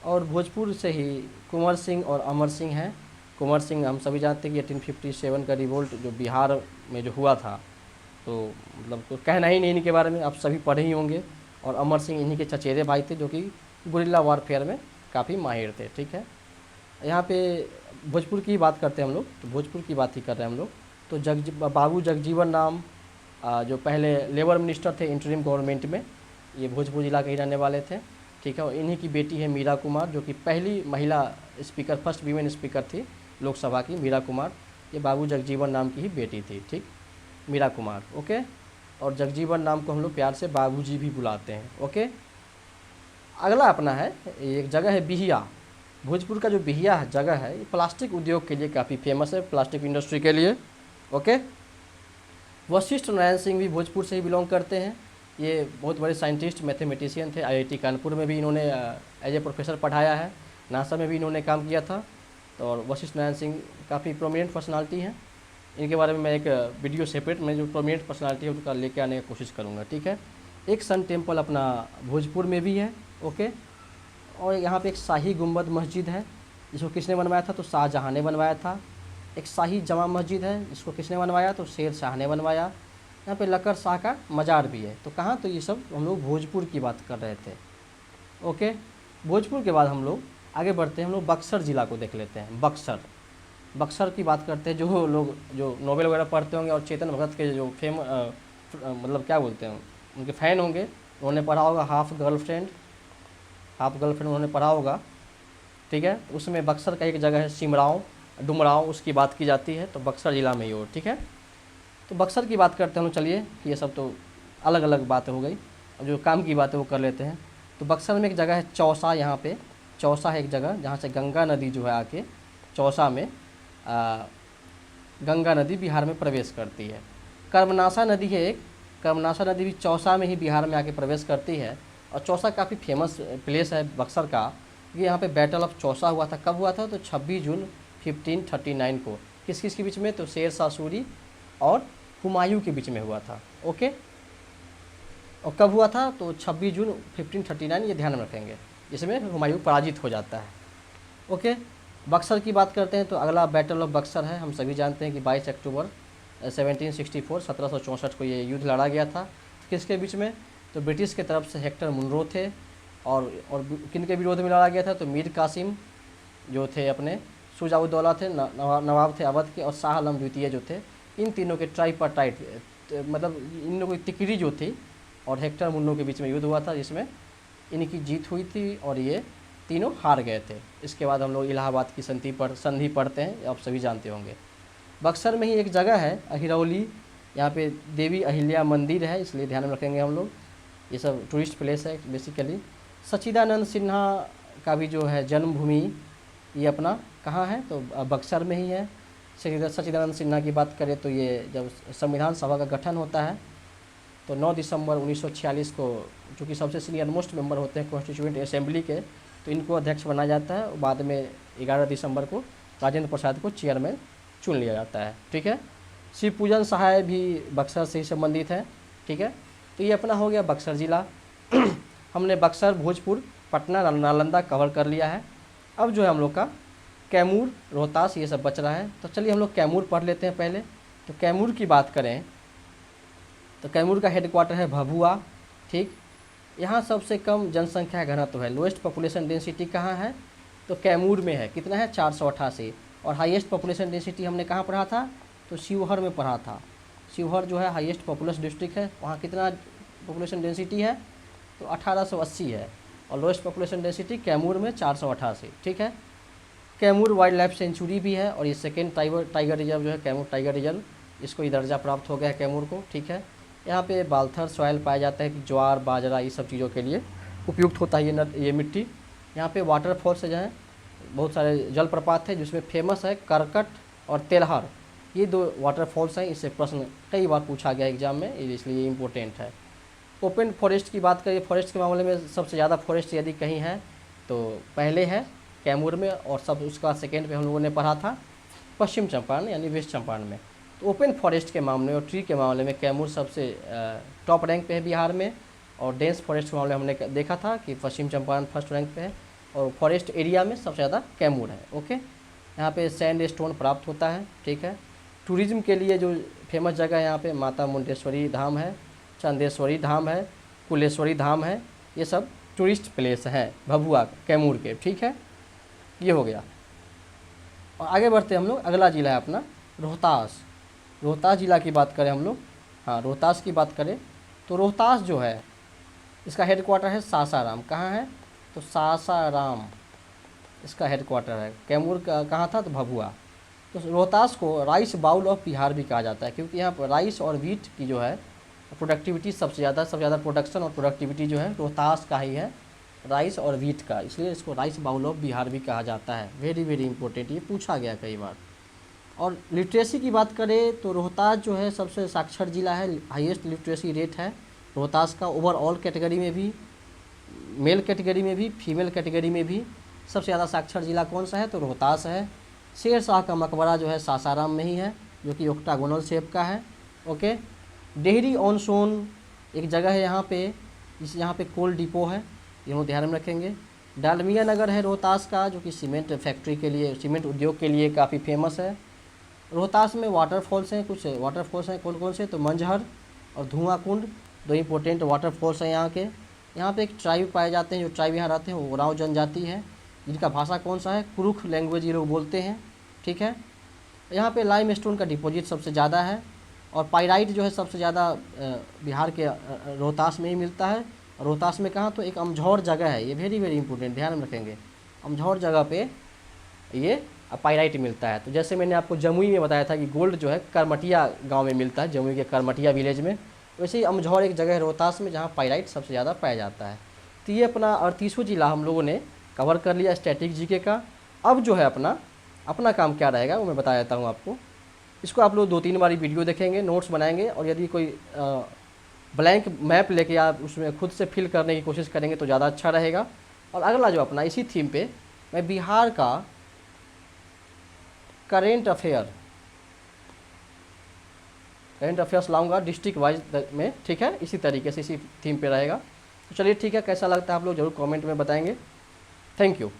और भोजपुर से ही कुंवर सिंह और अमर सिंह हैं। कुंवर सिंह हम सभी जानते हैं कि 1857 का रिवोल्ट जो बिहार में जो हुआ था, तो मतलब तो कहना ही नहीं इनके बारे में, आप सभी पढ़े ही होंगे। और अमर सिंह इन्हीं के चचेरे भाई थे, जो कि गुरिल्ला वारफेयर में काफ़ी माहिर थे। ठीक है, यहाँ पे भोजपुर की बात करते हैं हम लोग, तो भोजपुर की बात ही कर रहे हैं हम लोग। तो बाबू जगजीवन राम जो पहले लेबर मिनिस्टर थे इंटरिम गवर्नमेंट में, ये भोजपुर जिला के ही रहने वाले थे। ठीक है, और इन्हीं की बेटी है मीरा कुमार, जो कि पहली महिला स्पीकर, फर्स्ट वीमेन स्पीकर थी लोकसभा की, मीरा कुमार। ये बाबू जगजीवन राम की ही बेटी थी। ठीक, मीरा कुमार। ओके, और जगजीवन राम को हम लोग प्यार से बाबूजी भी बुलाते हैं। ओके, अगला अपना है एक जगह है बिहिया। भोजपुर का जो बिहिया जगह है, ये प्लास्टिक उद्योग के लिए काफ़ी फेमस है, प्लास्टिक इंडस्ट्री के लिए। ओके, वशिष्ठ नारायण सिंह भी भोजपुर से ही बिलोंग करते हैं। ये बहुत बड़े साइंटिस्ट, मैथमेटिशियन थे। आईआईटी कानपुर में भी इन्होंने एज ए प्रोफेसर पढ़ाया है। नासा में भी इन्होंने काम किया था। तो और वशिष्ठ नारायण सिंह काफ़ी प्रोमिनेंट पर्सनालिटी हैं। इनके बारे में मैं एक वीडियो सेपरेट में जो प्रोमिनेंट पर्सनालिटी है उनका लेके आने की कोशिश करूँगा, ठीक है। एक सन टेम्पल अपना भोजपुर में भी है, ओके। और यहाँ पे एक शाही गुंबद मस्जिद है, जिसको किसने बनवाया था, तो शाहजहाँ ने बनवाया था। एक शाही जमा मस्जिद है, जिसको किसने बनवाया, तो शेर शाह ने बनवाया। यहाँ पे लकर शाह का मज़ार भी है। तो कहाँ, तो ये सब हम लोग भोजपुर की बात कर रहे थे, ओके। भोजपुर के बाद हम लोग आगे बढ़ते हैं, हम लोग बक्सर ज़िला को देख लेते हैं। बक्सर की बात करते हैं। जो लोग जो नॉवेल वगैरह पढ़ते होंगे और चेतन भगत के जो मतलब क्या बोलते हैं, उनके फ़ैन होंगे, उन्होंने पढ़ा होगा हाफ गर्लफ्रेंड उन्होंने पढ़ा होगा, ठीक है। उसमें बक्सर का एक जगह है सिमराव डुमराव, उसकी बात की जाती है, तो बक्सर ज़िला में ही हो, ठीक है। तो बक्सर की बात करते हैं हम लोग। चलिए, ये सब तो अलग अलग बातें हो गई, अब जो काम की बातें वो कर लेते हैं। तो बक्सर में एक जगह है चौसा, यहाँ पे चौसा है एक जगह जहाँ से गंगा नदी जो है आके चौसा में गंगा नदी बिहार में प्रवेश करती है। कर्मनाशा नदी है एक, कर्मनाशा नदी भी चौसा में ही बिहार में आके प्रवेश करती है। और चौसा काफ़ी फेमस प्लेस है बक्सर का। ये यहाँ पे बैटल ऑफ चौसा हुआ था। कब हुआ था, तो 26 जून 1539 को। किस किस के बीच में, तो शेर शाह सूरी और हुमायूं के बीच में हुआ था, ओके। और कब हुआ था, तो 26 जून 1539, ये ध्यान में रखेंगे। इसमें हुमायूं पराजित हो जाता है, ओके। बक्सर की बात करते हैं तो अगला बैटल ऑफ बक्सर है। हम सभी जानते हैं कि 22 अक्टूबर 1764 को ये युद्ध लड़ा गया था। किसके बीच में, तो ब्रिटिश के तरफ से हेक्टर मुनरो थे, और किन के विरोध में लड़ा गया था, तो मीर कासिम जो थे अपने शुजाउद्दौला थे, नवाब थे अवध के, और शाह आलम द्वितीय जो थे। इन तीनों के ट्राइपार्टाइट, मतलब इन लोगों की तिकड़ी जो थी और हेक्टर मुन्नो के बीच में युद्ध हुआ था, जिसमें इनकी जीत हुई थी और ये तीनों हार गए थे। इसके बाद हम लोग इलाहाबाद की संधि पढ़ते हैं, आप सभी जानते होंगे। बक्सर में ही एक जगह है अहिरौली, यहाँ पे देवी अहिल्या मंदिर है, इसलिए ध्यान में रखेंगे हम लोग। ये सब टूरिस्ट प्लेस है बेसिकली। सच्चिदानंद सिन्हा का भी जो है जन्मभूमि, ये अपना कहाँ है, तो बक्सर में ही है। सच्चिदानंद सिन्हा की बात करें तो ये जब संविधान सभा का गठन होता है, तो 9 दिसंबर 1946 को, चूँकि सबसे सीनियर मोस्ट मेंबर होते हैं कॉन्स्टिट्यूएंट असेंबली के, तो इनको अध्यक्ष बनाया जाता है। बाद में 11 दिसंबर को राजेंद्र प्रसाद को चेयरमैन चुन लिया जाता है, ठीक है। शिव पूजन सहाय भी बक्सर से ही संबंधित है, ठीक है। तो ये अपना हो गया बक्सर ज़िला। हमने बक्सर, भोजपुर, पटना, नालंदा कवर कर लिया है। अब जो है हम लोग का कैमूर, रोहतास, ये सब बच रहा है। तो चलिए हम लोग कैमूर पढ़ लेते हैं पहले। तो कैमूर की बात करें तो कैमूर का हेडक्वार्टर है भभुआ, ठीक। यहाँ सबसे कम जनसंख्या घनत्व है। लोएस्ट पॉपुलेशन डेंसिटी कहाँ है, तो कैमूर में है। कितना है, 488। और हाईएस्ट पॉपुलेशन डेंसिटी हमने कहाँ पढ़ा था, तो शिवहर में पढ़ा था। शिवहर जो है हाईएस्ट पॉपुलस डिस्ट्रिक्ट है, वहाँ कितना पॉपुलेशन डेंसिटी है, तो 1880 है। और लोएस्ट पॉपुलेशन डेंसिटी कैमूर में 488, ठीक है। कैमूर वाइल्ड लाइफ सेंचुरी भी है, और ये सेकेंड टाइगर रिजर्व जो है कैमूर टाइगर रिजर्व, इसको ये दर्जा प्राप्त हो गया है कैमूर को, ठीक है। यहाँ पे बाल्थर सॉइल पाया जाता है कि ज्वार बाजरा ये सब चीज़ों के लिए उपयुक्त होता है ये मिट्टी। यहाँ पे वाटरफॉल्स जो है, बहुत सारे जलप्रपात है, जिसमें फेमस है करकट और तेलहर, ये 2 वाटरफॉल्स हैं। इससे प्रश्न कई बार पूछा गया एग्जाम में, इसलिए ये इम्पोर्टेंट है। ओपन फॉरेस्ट की बात करिए, फॉरेस्ट के मामले में सबसे ज़्यादा फॉरेस्ट यदि कहीं है तो पहले है कैमूर में, और सब उसका सेकेंड पे हम लोगों ने पढ़ा था पश्चिम चंपारण यानी वेस्ट चंपारण में। तो ओपन फॉरेस्ट के मामले और ट्री के मामले में कैमूर सबसे टॉप रैंक पे है बिहार में। और डेंस फॉरेस्ट के मामले हमने देखा था कि पश्चिम चंपारण फर्स्ट रैंक पे है, और फॉरेस्ट एरिया में सबसे ज़्यादा कैमूर है, ओके। यहाँ पे सैंड स्टोन प्राप्त होता है, ठीक है। टूरिज़्म के लिए जो फेमस जगह है यहाँ पे माता मुंडेश्वरी धाम है, चंदेश्वरी धाम है, कुलेश्वरी धाम है, ये सब टूरिस्ट प्लेस हैं भभुआ कैमूर के, ठीक है। ये हो गया। और आगे बढ़ते हैं हम लोग, अगला ज़िला है अपना रोहतास। रोहतास ज़िला की बात करें हम लोग, हाँ रोहतास की बात करें तो रोहतास जो है इसका हेडक्वार्टर है सासाराम। कहाँ है, तो सासाराम इसका हेडक्वार्टर है। कैमूर का कहाँ था, तो भभुआ। तो रोहतास को राइस बाउल ऑफ बिहार भी कहा जाता है, क्योंकि यहाँ पर राइस और व्हीट की जो है प्रोडक्टिविटी सबसे ज़्यादा प्रोडक्शन और प्रोडक्टिविटी जो है रोहतास का ही है, राइस और व्हीट का, इसलिए इसको राइस बाउल ऑफ बिहार भी कहा जाता है। वेरी वेरी इंपॉर्टेंट, ये पूछा गया कई बार। और लिटरेसी की बात करें तो रोहतास जो है सबसे साक्षर जिला है, हाईएस्ट लिटरेसी रेट है रोहतास का। ओवरऑल कैटेगरी में भी, मेल कैटेगरी में भी, फीमेल कैटेगरी में भी सबसे ज़्यादा साक्षर जिला कौन सा है, तो रोहतास है। शेरशाह का मकबरा जो है सासाराम में ही है, जो कि ऑक्टागोनल शेप का है। ओके। डेहरी ऑन सोन एक जगह है यहाँ पे, यहाँ पे कोल डिपो है, ये हम ध्यान में रखेंगे। डालमिया नगर है रोहतास का, जो कि सीमेंट फैक्ट्री के लिए, सीमेंट उद्योग के लिए काफ़ी फेमस है। रोहतास में वाटरफॉल्स हैं, कुछ वाटरफॉल्स हैं, कौन कौन से, तो मंझर और धुआं कुंड, दो इंपॉर्टेंट वाटरफॉल्स हैं यहाँ के। यहाँ पे एक ट्राइब पाए जाते हैं, जो ट्राइब यहाँ रहते हैं वो उरांव जनजाति है, जिनका भाषा कौन सा है, कुरुख लैंग्वेज ये लोग बोलते हैं। ठीक है। यहाँ पे लाइम स्टोन का डिपॉजिट सबसे ज़्यादा है, और पाइराइट जो है सबसे ज़्यादा बिहार के रोहतास में ही मिलता है। रोहतास में कहाँ, तो एक अमझौर जगह है, ये वेरी वेरी इंपॉर्टेंट, ध्यान में रखेंगे। अमझौर जगह पे ये पाइराइट मिलता है। तो जैसे मैंने आपको जमुई में बताया था कि गोल्ड जो है करमटिया गांव में मिलता है, जमुई के करमटिया विलेज में, वैसे ही अमझौर एक जगह है रोहतास में जहाँ पाइराइट सबसे ज़्यादा पाया जाता है। तो ये अपना 38वां जिला हम लोगों ने कवर कर लिया स्टैटिक जीके का। अब जो है अपना काम क्या रहेगा वो मैं बता देता हूँ आपको। इसको आप लोग 2-3 बारी वीडियो देखेंगे, नोट्स बनाएंगे, और यदि कोई ब्लैंक मैप लेके आप उसमें खुद से फिल करने की कोशिश करेंगे तो ज़्यादा अच्छा रहेगा। और अगला जो अपना इसी थीम पे मैं बिहार का करेंट अफेयर्स लाऊंगा डिस्ट्रिक्ट वाइज में। ठीक है, इसी तरीके से इसी थीम पे रहेगा। तो चलिए ठीक है, कैसा लगता है आप लोग ज़रूर कमेंट में बताएंगे। Thank you.